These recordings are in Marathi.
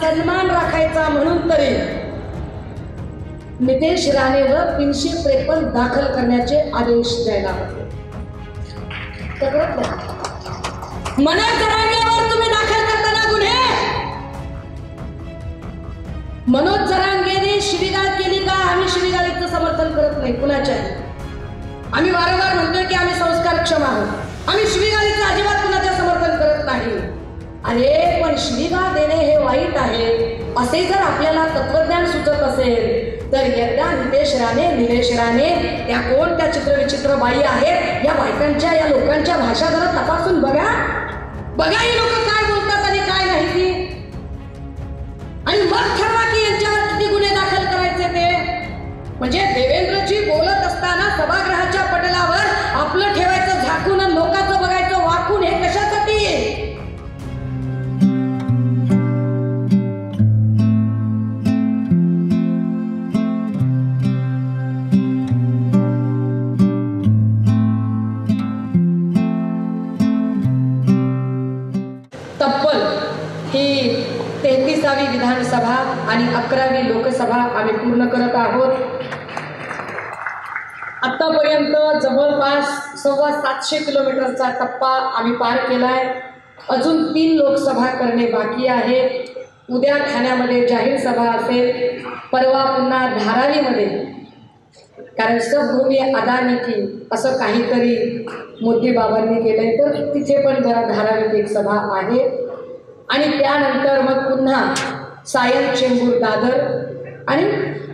सन्मान राखायचा म्हणून तरी नितेश राणेवर 353 दाखल करण्याचे आदेश द्यायला होते. मनोज जरांगेवर तुम्ही दाखल करताना गुन्हे, मनोज जरांगेने शिवीगाळ केली का? आम्ही शिवीगाळीचं समर्थन करत नाही कुणाच्या. आम्ही वारंवार म्हणतोय की आम्ही संस्कारक्षम आहोत. आम्ही शिवीगाळीचं अजिबात कुणाच्या समर्थन करत नाही. अरे पण शिवीगाळ देणे हे वाईट आहे असे जर आपल्याला तत्वज्ञान सुचत असेल तर एकदा नितेश राणे, निलेश राणे या कोण त्या चित्रविचित्र बाई आहेत, या बायकांच्या या लोकांच्या भाषा जरा तपासून बघा. बघा ही लोक काय बोलतात आणि काय नाही ती, आणि मग ठरवा की यांच्यावर किती गुन्हे दाखल करायचे ते. म्हणजे देवेंद्रजी बोलत असताना सभागृहाच्या पटलावर आपलं ठेवायचं झाकून आणि लोकांचं बघायचं वाकून, हे कशासाठी? तब्बल ही 33वी विधानसभा आणि 11वी लोकसभा आम्ही पूर्ण करत आहोत. आतापर्यंत जवळपास 750 किलोमीटरचा टप्पा आम्ही पार केलाय. अजून 3 लोकसभा करणे बाकी आहे. उद्या ठाण्यामध्ये जाहीर सभा असेल, परवा पुन्हा धारावीमध्ये, कारण सबभूमी अदानी की असं काहीतरी मोदी बाबांनी केलंय, तर तिथे पण जरा धारावीत एक सभा आहे. आणि त्यानंतर मग पुन्हा सायन, चेंबूर, दादर आणि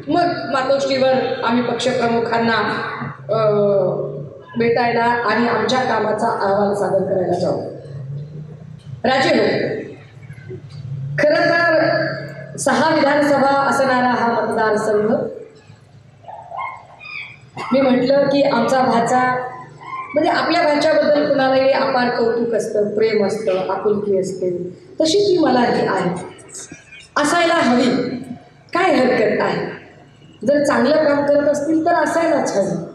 मग मातोश्रीवर आम्ही पक्षप्रमुखांना भेटायला आणि आमच्या कामाचा अहवाल सादर करायला जाऊ. राजे हो, खरं तर 6 विधानसभा असणारा हा मतदारसंघ, मी म्हटलं की आमचा भाचा, म्हणजे आपल्या भाच्याबद्दल कुणालाही अपार कौतुक असतं, प्रेम असतं, आपुलकी असते, तशी ती मलाही आहे, असायला हवी. काय हरकत आहे? जर चांगलं काम करत असतील तर असायलाच हवं.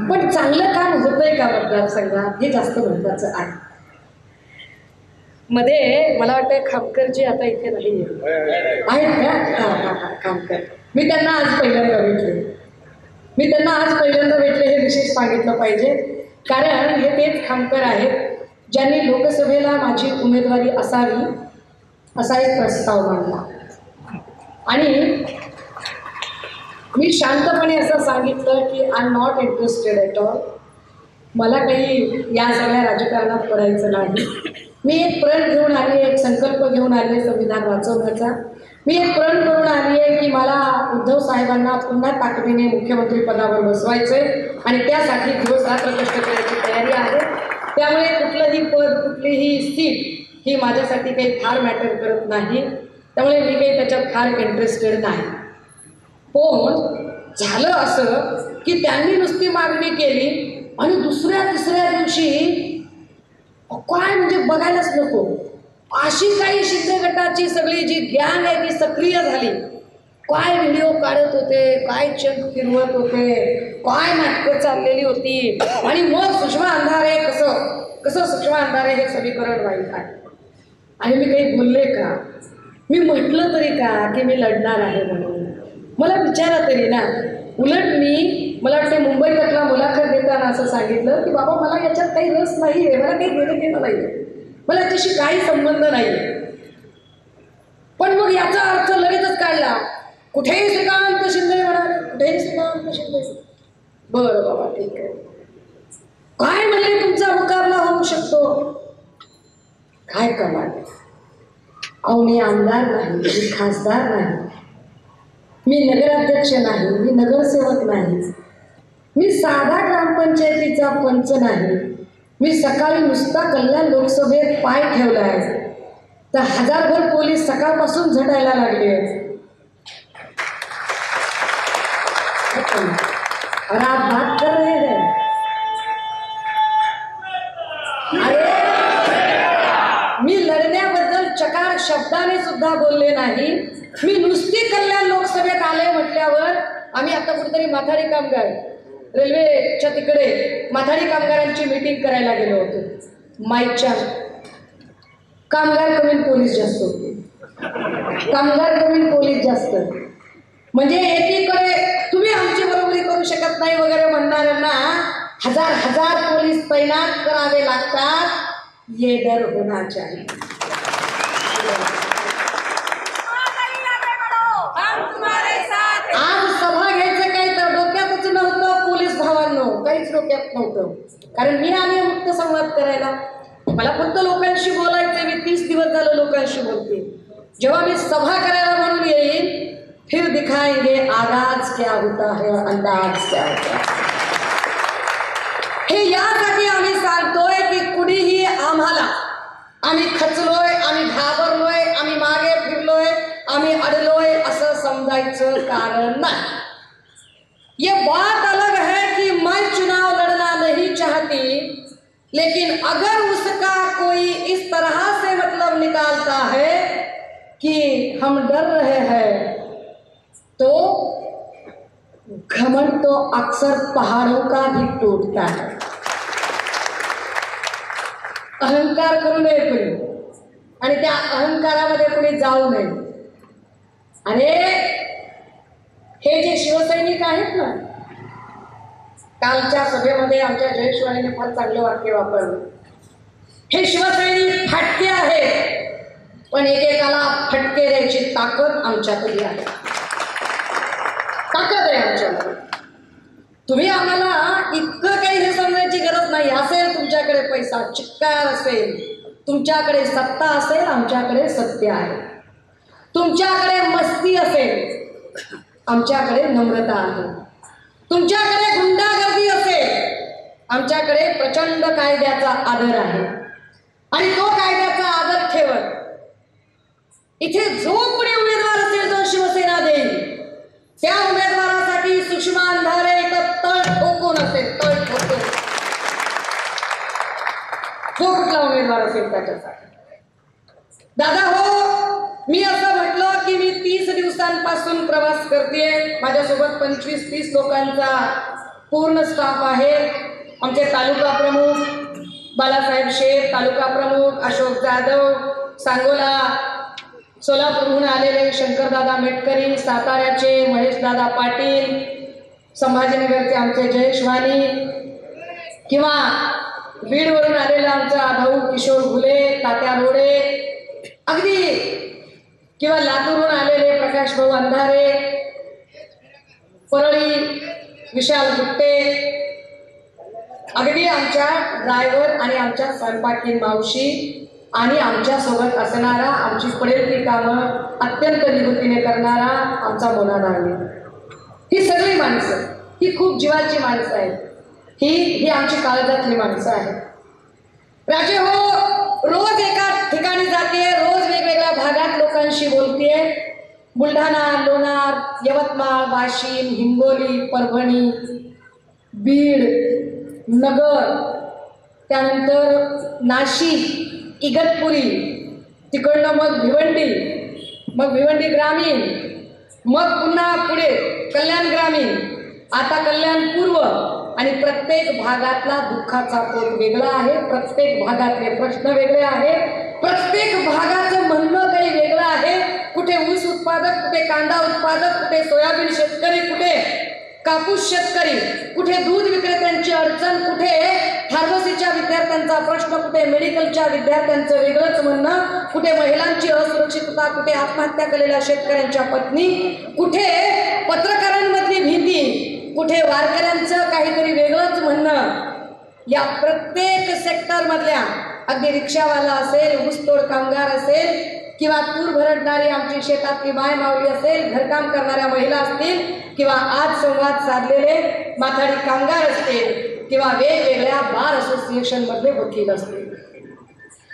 पण चांगलं काम होतंय का मतदारसंघात हे जास्त महत्त्वाचं आहे. मध्ये मला वाटतं खामकरजी आता इथे नाही आहेत का? हां खामकर. मी त्यांना आज पहिल्यांदा भेटले हे विशेष सांगितलं पाहिजे, कारण हे तेच खामकर आहेत ज्यांनी लोकसभेला माझी उमेदवारी असावी असा एक प्रस्ताव मांडला. आणि मी शांतपणे असं सांगितलं की I am not interested at all. मला काही या सगळ्या राजकारणात पडायचं नाही. मी एक प्रण घेऊन आली आहे, एक संकल्प घेऊन आली आहे संविधान वाचवण्याचा. मी एक प्रण करून आली आहे की मला उद्धव साहेबांना पुन्हा ताकदीने मुख्यमंत्री पदावर बसवायचं आहे आणि त्यासाठी दिवस रात्र कष्ट करण्याची तयारी आहे. त्यामुळे कुठलंही पद, कुठलीही सीट ही माझ्यासाठी काही फार मॅटर करत नाही. त्यामुळे मी काही त्याच्यात फार इंटरेस्टेड नाही. पण झालं असं की त्यांनी नुसती मागणी केली आणि दुसऱ्या तिसऱ्या दिवशी काय म्हणजे बघायलाच नको अशी काही शिंदे गटाची सगळी जी गँग आहे ती सक्रिय झाली. काय व्हिडिओ काढत होते, काय चंद फिरवत होते, काय नाटकं चाललेली होती. आणि मग सुषमा अंधारे कसं सुषमा अंधारे हे समीकरण वाईट आहे. आणि मी काही बोलले का? मी म्हटलं तरी का की मी लढणार आहे म्हणून? मला विचारा तरी ना. उलट मला वाटते मुंबईतला मुलाखत देताना असं सांगितलं की बाबा मला याच्यात काही रस नाही आहे, मला काही घेणं घेणं नाही आहे, मला याच्याशी काही संबंध नाही आहे. पण मग याचा अर्थ लगेचच काढला, कुठेही श्रीकांत शिंदे म्हणाले, कुठेही श्रीकांत शिंदे. बरं बाबा ठीक आहे, काय म्हणले तुमचा मुकाबला होऊ शकतो? काय कमाल. अहो मी आमदार नाही, मी खासदार नाही, मी नगराध्यक्ष नाही, मी नगरसेवक नाही, मी साधा ग्रामपंचायतीचा पंच नाही, मी सकाळी नुसता कल्याण लोकसभेत पाय ठेवला आहे तर 1000भर पोलीस सकाळपासून झटायला लागले आहेत. और आप बात कर रहे हैं, अरे मी लढण्याबद्दल चकार शब्दाने सुद्धा बोलले नाही. मी नुसती कल्याण लोकसभेत आले म्हटल्यावर आम्ही आता कुठेतरी माथाडी कामगार रेल्वेच्या तिकडे माथाडी कामगारांची मीटिंग करायला गेलो होतो. माईकच्या कामगार कमी पोलीस जास्त होते. कामगार कमी पोलीस जास्त. म्हणजे एकीकडे तुम्ही आमची बरोबरी करू शकत नाही वगैरे म्हणणाऱ्यांना हजार हजार पोलीस तैनात करावे लागतात. ये डर होना चाहिए. आज सभा घ्यायचं काही तर डोक्यातच नव्हतं पोलीस भावांनो, काहीच डोक्यात नव्हतं. कारण मी आले मुक्त संवाद करायला, मला फक्त लोकांशी बोलायचे. मी 30 दिवस झालं लोकांशी बोलते. जेव्हा मी सभा करायला म्हणून येईल, फिर दिखाएंगे आगाज क्या होता है और अंदाज क्या होता है. हे यासाठी आम्ही सांगतोय की कुणीही आम्हाला, आम्ही खचलोय, आम्ही घाबरलोय, आम्ही मागे फिरलोय, आम्ही अडलोय असं समजायचं कारण नाही. ये बात अलग है कि मैं चुनाव लड़ना नहीं चाहती, लेकिन अगर उसका कोई इस तरह से मतलब निकालता है कि हम डर रहे हैं, तो घमंड तो अक्सर पहाड़ों का भी टूटता है. अहंकार करू नये कोणी, आणि त्या अहंकारामध्ये कोणी जाऊ नये. अरे हे जे शिवसैनिक आहेत ना, कालच्या सभेमध्ये आमच्या जयेशवाणीने फार चांगलं वाक्य वापरलं. हे शिवसैनिक फाटके आहेत, पण एकेकाला फटके द्यायची ताकद आमच्याकडे आहे. ताकद आहे आमच्याकडे. तुम्ही आम्हाला इतकं काही हे समजायची गरज नाही. असेल तुमच्याकडे पैसा, चिक्कार असेल, तुमच्याकडे सत्ता असेल, आमच्याकडे सत्य आहे. तुमच्याकडे मस्ती असेल, आमच्याकडे नम्रता आहे. तुमच्याकडे गुंडागर्दी असेल, आमच्याकडे प्रचंड कायद्याचा आदर आहे. आणि तो कायद्याचा आदर ठेवत इथे जो कोणी उमेदवार असेल, जो शिवसेना देईल, त्या उमेदवारासाठी सुषमा अंधारे इथं तळ ठोकून असेल, तळ ठोकून. जो कुठला उमेदवार असेल त्याच्यासाठी. दादा हो, मी असं म्हटलं की मी 30 दिवसांपासून प्रवास करतेय. माझ्यासोबत 25-30 लोकांचा पूर्ण स्टाफ आहे. आमचे तालुका प्रमुख बालासाहेब शेठ, तालुका प्रमुख अशोक जाधव, सांगोला सोलापूरहून आलेले शंकरदादा मेटकरी, साताऱ्याचे महेशदादा पाटील, संभाजीनगरचे आमचे जयेशवाणी, किंवा बीडवरून आलेला आमचा भाऊ किशोर घुले, तात्या रोडे, अगदी, किंवा लातूरहून आलेले प्रकाश भाऊ अंधारे, परळी विशाल गुट्टे, अगदी आमच्या ड्रायव्हर आणि आमच्या स्वयंपाकीन मावशी, आणि आमच्या सोबत असणारा, आमची पडेल ती कामं अत्यंत निवृत्तीने करणारा आमचा मोना नागवे. ही सगळी माणसं, ही खूप जीवाची माणसं आहेत. ही आमची काळजातली माणसं आहेत. राजे हो, रोज एका ठिकाणी जाते, रोज वेगवेगळ्या भागात लोकांशी बोलते. बुलढाणा, लोणार, यवतमाळ, वाशिम, हिंगोली, परभणी, बीड, नगर, त्यानंतर नाशिक, इगतपुरी, तिकडनं मग भिवंडी ग्रामीण, मग पुन्हा पुढे कल्याण ग्रामीण, आता कल्याण पूर्व. आणि प्रत्येक भागातला दुःखाचा पोत वेगळा आहे, प्रत्येक भागातले प्रश्न वेगळे आहेत, प्रत्येक भागाचं म्हणणं काही वेगळं आहे. कुठे ऊस उत्पादक, कुठे कांदा उत्पादक, कुठे सोयाबीन शेतकरी, कुठे कापूस शेतकरी, कुठे दूध विक्रेत्यांची अडचण, कुठे फार्मसीच्या विद्यार्थ्यांचा प्रश्न, कुठे मेडिकलच्या विद्यार्थ्यांचं वेगळंच म्हणणं, कुठे महिलांची असुरक्षितता, कुठे आत्महत्या केलेल्या शेतकऱ्यांच्या पत्नी, कुठे पत्रकारांमधली भीती, कुठे वारकऱ्यांचं काहीतरी वेगळंच म्हणणं. या प्रत्येक सेक्टरमधल्या, अगदी रिक्षावाला असेल, ऊसतोड कामगार असेल, किंवा तूर भरडणारी आमची शेतातली बाय मावली असेल, घरकाम करणाऱ्या महिला असतील, किंवा आज संवाद साधलेले माथाडी कामगार असतील, किंवा वेगवेगळ्या बार असोसिएशन मधले वकील असतील,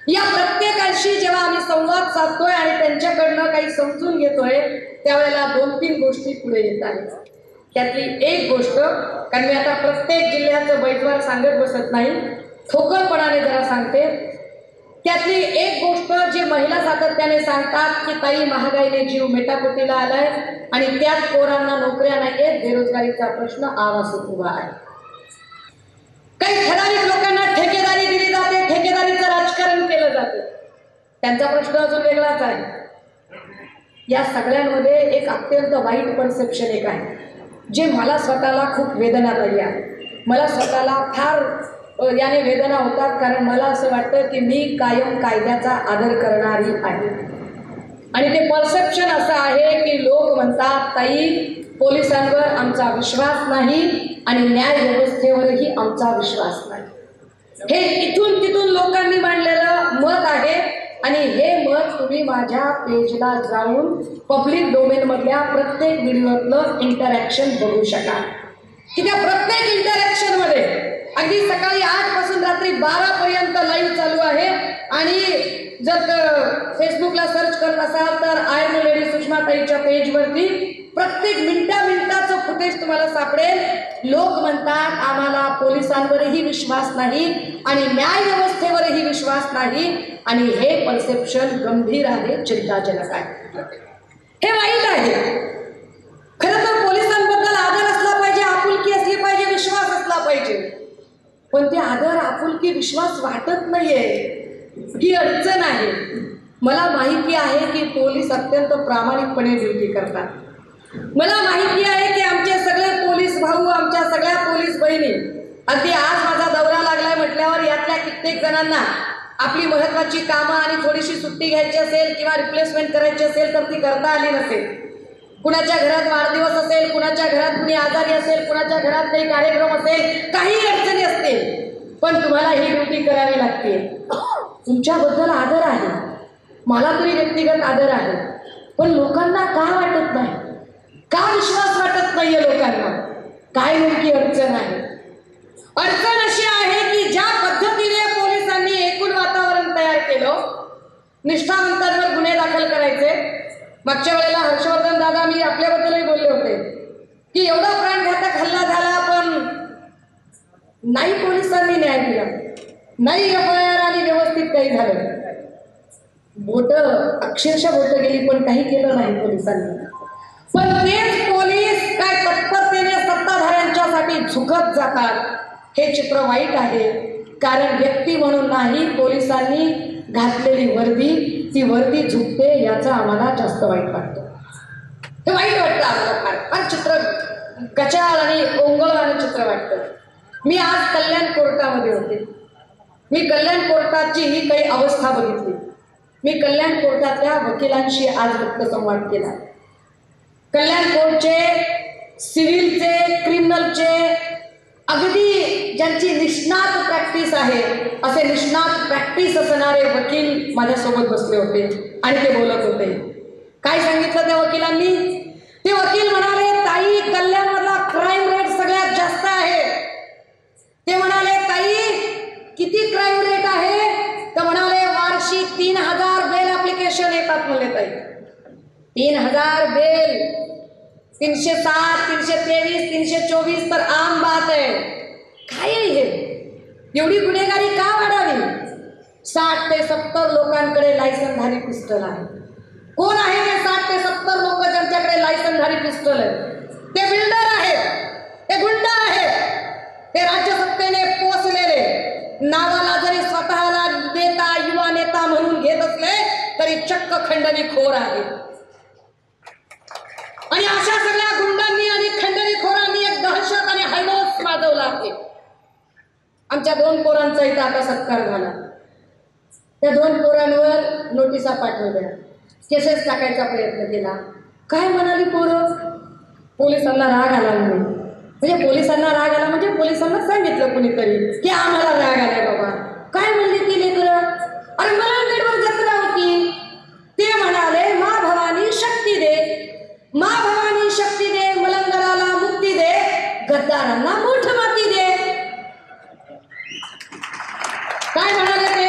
या प्रत्येकाशी जेव्हा आम्ही संवाद साधतोय आणि त्यांच्याकडनं काही समजून घेतोय, त्यावेळेला 2-3 गोष्टी पुढे येत आहेत. त्यातली एक गोष्ट, कारण मी आता प्रत्येक जिल्ह्याचं बैठवार सांगत बसत नाही, ठोकरपणाने जरा सांगते. त्यातली एक गोष्ट जी महिला सातत्याने सांगतात की ताई, महागाईने जीव मेटाकुटीला आलाय आणि त्यात पोरांना नोकऱ्या नाहीयेत, बेरोजगारीचा प्रश्न आवासून उभा आहे. काही ठराविक लोकांना ठेकेदारी दिली जाते, ठेकेदारीचं राजकारण केलं जातं. त्यांचा प्रश्न अजून वेगळाच आहे. या सगळ्यांमध्ये एक अत्यंत वाईट परसेप्शन एक आहे, जे मला स्वतःला खूप वेदनादायी आहे. मला स्वतःला फार याने वेदना होतात, कारण मला असं वाटतं की मी कायम कायद्याचा आदर करणारी आहे. आणि ते परसेप्शन असं आहे की लोक म्हणतात, ताई पोलिसांवर आमचा विश्वास नाही आणि न्याय व्यवस्थेवरही आमचा विश्वास नाही. हे इथून तिथून लोकांनी मांडलेलं मत आहे. आणि हे मत तुम्ही माझ्या पेजला जाऊन पब्लिक डोमेनमधल्या प्रत्येक व्हिडिओतलं इंटरॅक्शन बघू शकाल की त्या प्रत्येक इंटरॅक्शनमध्ये अगदी सकाळी 8 पासून रात्री 12 पर्यंत लाईव्ह चालू आहे. आणि जर फेसबुकला सर्च करत असाल तर आयर्न लेडी सुषमाताईच्या पेजवरती प्रत्येक मिनिटाचं फुटेज तुम्हाला सापडेल. लोक म्हणतात आम्हाला पोलिसांवरही विश्वास नाही आणि न्याय व्यवस्थेवरही विश्वास नाही. आणि हे परसेप्शन गंभीर आहे, चिंताजनक आहे, हे वाईट आहे. खरं तर पोलिसांबद्दल आदर असला पाहिजे, आपुलकी असली पाहिजे, विश्वास असला पाहिजे. पण ते आदर, आपुलकी, विश्वास वाटत नाहीये, ही अडचण आहे. मला माहिती आहे की पोलीस अत्यंत प्रामाणिकपणे ड्युटी करतात. मला माहिती आहे की आमचे सगळे पोलीस भाऊ, आमच्या सगळ्या पोलीस बहिणी, अगदी आज माझा दौरा लागलाय म्हटल्यावर यातल्या कित्येक जणांना आपली महत्वाची कामं आणि थोडीशी सुट्टी घ्यायची असेल किंवा रिप्लेसमेंट करायची असेल तर ती करता आली नसेल. कुणाच्या घरात वाढदिवस असेल, कुणाच्या घरात कुणी आजारी असेल, कुणाच्या घरात काही कार्यक्रम असेल, काही अडचणी असतील, पण तुम्हाला ही ड्युटी करावी लागते. तुमच्याबद्दल आदर आहे, मला तरी व्यक्तिगत आदर आहे, पण लोकांना का वाटत नाही, का विश्वास वाटत नाहीये लोकांना? काय नेमकी अडचण आहे? अडचण अशी आहे की ज्या पद्धतीने पोलिसांनी एकूण वातावरण तयार केलं, निष्ठावंतांवर गुन्हे दाखल करायचे. मागच्या वेळेला हर्षवर्धन दादा मी आपल्याबद्दलही बोलले होते की एवढा प्राणघातक हल्ला झाला पण नाही पोलिसांनी न्याय दिला, नाही FIR आणि व्यवस्थित काही झालं. अक्षरशः बोट गेली पण काही केलं नाही पोलिसांनी. पण तेच पोलीस काय तत्परतेने सत्ताधाऱ्यांच्यासाठी झुकत जातात, हे चित्र वाईट आहे. कारण व्यक्ती म्हणून नाही, पोलिसांनी घातलेली वर्दी, ती वर्दी झुकते, याचा आम्हाला जास्त वाईट वाटतं. हे वाईट वाटतं आम्हाला, फार चित्र गचाळ आणि ओंगळवाणं चित्र वाटतं. मी आज कल्याण कोर्टामध्ये होते. मी कल्याण कोर्टाची ही काही अवस्था बघितली. मी कल्याण कोर्टातल्या वकिलांशी आज संवाद केला. कल्याण कोर्टचे, सिव्हिलचे, क्रिमिनलचे, अगदी ज्यांची निष्णात प्रॅक्टिस आहे असे निष्णात प्रॅक्टिस असणारे वकील माझ्यासोबत बसले होते आणि ते बोलत होते. काय सांगितलं त्या वकिलांनी? ते वकील म्हणाले, ताई कल्याणमधला क्राईम रेट सगळ्यात जास्त आहे. ते म्हणाले, ताई किती क्राईम रेट आहे? तर म्हणाले वार्षिक 3000 बेल ऍप्लिकेशन येतात. म्हणले ताई 3000 बेल, 307, 323, 324 तर आम बात आहे. काय हे एवढी गुन्हेगारी का वाढावी? 60 ते 70 लोकांकडे लायसनधारी पिस्टल आहे. कोण आहे ते 60 ते 70 लोक ज्यांच्याकडे लायसनधारी पिस्टल आहे? ते बिल्डर आहेत, ते गुंड आहेत, ते राज्यसत्तेने पोचलेले, नावाला जरी स्वतःला नेता, युवा नेता म्हणून घेत असले तरी चक्क खंडणीखोर आहे. आणि अशा सगळ्या गुंडांनी आणि खंडणीखोरांनी एक दहशत आणि हैदोस माजवला आहे. आमच्या 2 पोरांचा इथं आता सत्कार झाला. त्या 2 पोरांवर नोटिसा पाठवल्या, केसेस टाकायचा प्रयत्न केला. काय म्हणाली पोरं? पोलिसांना राग आला म्हणून. म्हणजे पोलिसांना राग आला म्हणजे पोलिसांना सांगितलं कुणीतरी की आम्हाला राग आलाय बाबा. काय म्हणली ती लेकरं? अरे मलंगगडवर जत्रा होती. ते म्हणाले मा भवानी शक्ती दे, मा भवानी शक्ती दे, मलंगडाला मुक्ती दे, गद्दारांना मूठ माती दे. काय म्हणाले ते?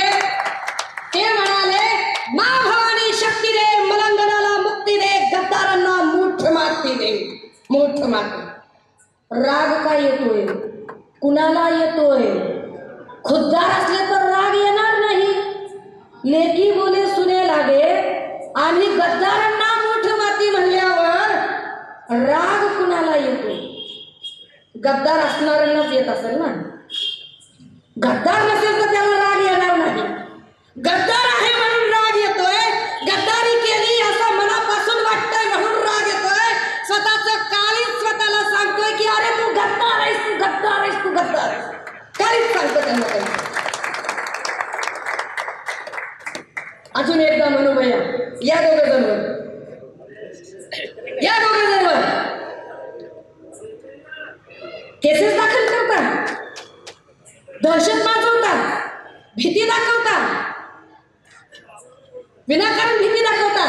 ते म्हणाले मा भवानी शक्ती दे, मलंगडाला मुक्ती दे, गद्दारांना मूठ माती दे. मूठ माती. राग काय येतोय? कुणाला येतोय? खुद्दार असले तर राग येणार नाही. लेकी बोले सुने लागे, आम्ही गद्दारांना मूठ माती म्हणल्यावर राग कुणाला येतो? गद्दार असणाऱ्यांनाच येत असेल ना. गद्दार नसेल तर त्याला राग येणार नाही. गद्दार आहे म्हणून राग येतोय. गद्दारी केली असं मनापासून एकदा म्हणू भैया, या दोघं जण वर, या दोघं जण वर. केसेस दाखल करता, दहशत माजवता, भीती दाखवता, विनाकारण भीती दाखवता.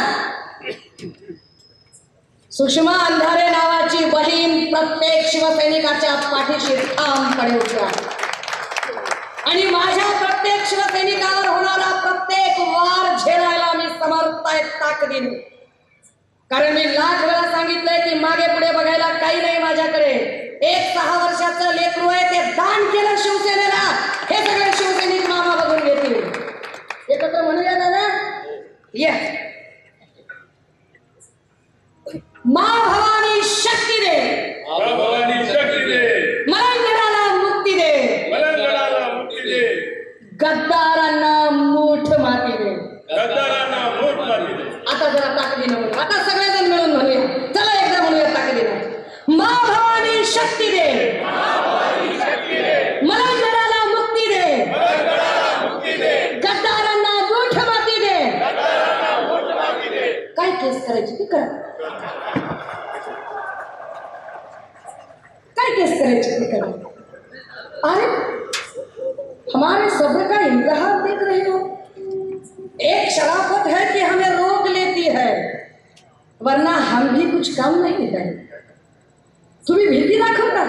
सुषमा अंधारे नावाची बहीण प्रत्येक शिवसैनिकाच्या पाठीशी ठामपणे उभा आणि माझ्या प्रत्येक शिवसैनिकावर होणारा प्रत्येक वार झेलायला मी समर्थ आहे ताकदीने. कारण मी लाख वेळा सांगितलंय की मागे पुढे बघायला काही नाही माझ्याकडे. एक 6 वर्षाचं लेकरू आहे, ते दान केलं शिवसेनेला, हे सगळे शिवसैनिक मामा बघून घेतील. एकत्र म्हणूया दादा, ये. माँ भवानी शक्ती दे, माँ भवानी शक्ती दे, मलंगडाला मुक्ती दे, मलंगडाला मुक्ती दे, गद्दारांना मूठ माती दे, गद्दारांना मूठ माती दे. आता जरा ताकदीनं म्हणू, आता सगळेजण मिळून म्हणूया, चला एकदा म्हणूया ताकदीनं. माँ भवानी शक्ती दे, मलंगडाला मुक्ती दे, गद्दारांना मूठ माती दे. काय केस करायची ती करा, काय केस करायची ती करा. अरे हमारे सब्र का इंतहा देख रहे हो. एक शराफत है कि हमें रोक लेती है, वरना हम भी कुछ काम नहीं है. तुम्ही भीती दाखवता,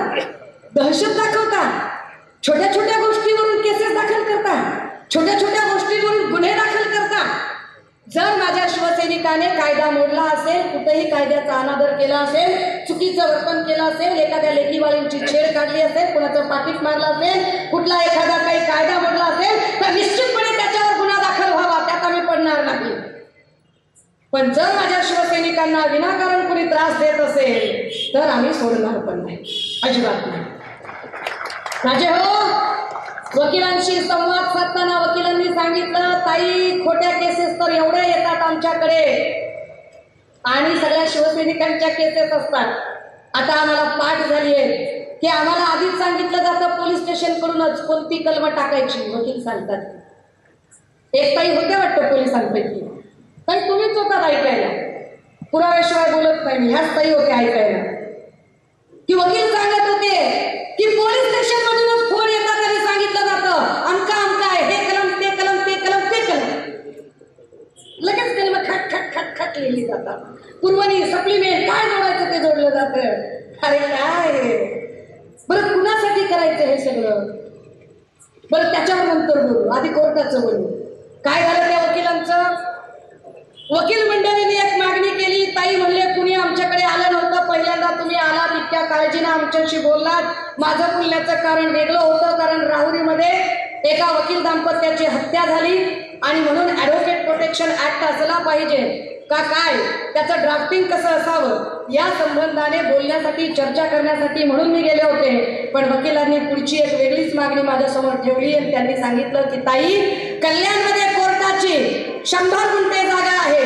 दहशत दाखवता, छोट्या छोट्या गोष्टीवरून केसेस दाखल करता, छोट्या छोट्या गोष्टीवरून गुन्हे दाखल करता. जर माझ्या शिवसैनिकाने कायदा मोडला असेल, कुठेही कायद्याचा अनादर केला असेल, चुकीचं वर्तन केलं असेल, एखाद्या लेकीवाळींची छेड काढली असेल, कुणाचं पाकिट मारलं असेल, कुठला एखादा काही कायदा मोडला असेल, तर निश्चितपणे त्याच्यावर गुन्हा दाखल व्हावा, त्यात आम्ही पडणार नाही. पण जर माझ्या शिवसैनिकांना विनाकारण कुणी त्रास देत असेल तर आम्ही सोडणार पण नाही, अजिबात नाही. राजे हो, वकिलांशी संवाद साधताना वकिलांनी सांगितलं, ताई खोट्या केसेस तर एवढ्या येतात आमच्याकडे आणि सगळ्या शिवसैनिकांच्या केसेस असतात. आता आम्हाला पाठ झाली आहे की आम्हाला आधीच सांगितलं जातं पोलीस स्टेशन कडूनच कोणती कलम टाकायची. वकील सांगतात, एक ताई होत्या वाटतं पोलिसांपैकी, ताई तुम्हीच होतात ऐकायला, पुराव्याशिवाय बोलत नाही मी, ह्याच ताई होत्या ऐकायला की वकील सांगत होते की पोलीस स्टेशन मधूनच फोन येतात तरी सांगितलं जातं अमका अमका आहे, हे कलम ते कलम ते कलम ते कलम, लगेच कलम खट खट खट खट लिहिली जातात. पुरवणी सप्लिमेंट काय जोडायचं ते जोडलं जातं. अरे काय बरं, कुणासाठी करायचं हे सगळं? बरं त्याच्यावर नंतर बोलू, आधी कोर्टाचं बोलू. काय झालं त्या वकिलांचं? वकील मंडळीने एक मागणी केली. ताई म्हणले कुणी आमच्याकडे आलं नव्हतं, पहिल्यांदा तुम्ही आलात, इतक्या काळजीनं आमच्याशी बोललात. माझं बोलण्याचं कारण वेगळं होतं, कारण राहुरीमध्ये एका वकील दाम्पत्याची हत्या झाली आणि म्हणून ॲडव्होकेट प्रोटेक्शन ऍक्ट असला पाहिजे का काय, त्याचं ड्राफ्टिंग कसं असावं या संबंधाने बोलण्यासाठी, चर्चा करण्यासाठी म्हणून मी गेले होते. पण वकिलांनी पुढची एक वेगळीच मागणी माझ्यासमोर ठेवली आणि त्यांनी सांगितलं की ताई, कल्याणमध्ये कोर्टाची 100 गुंठे जागा आहे,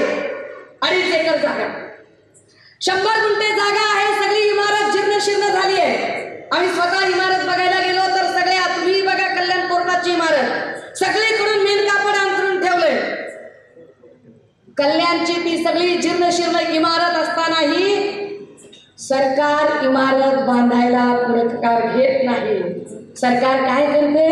2.5 एकर जागा, 100 गुंठे जागा आहे. सगळी इमारत जीर्णशीर्ण झाली आहे. आम्ही स्वतः इमारत बघायला गेलो तर सगळ्या, तुम्ही बघा कल्याण कोर्टाची इमारत, सगळीकडून मेन कापड अंतरून ठेवलंय. कल्याणची ती सगळी जीर्णशीर्ण इमारत असतानाही सरकार इमारत बांधायला पुढाकार घेत नाही. सरकार काय करते?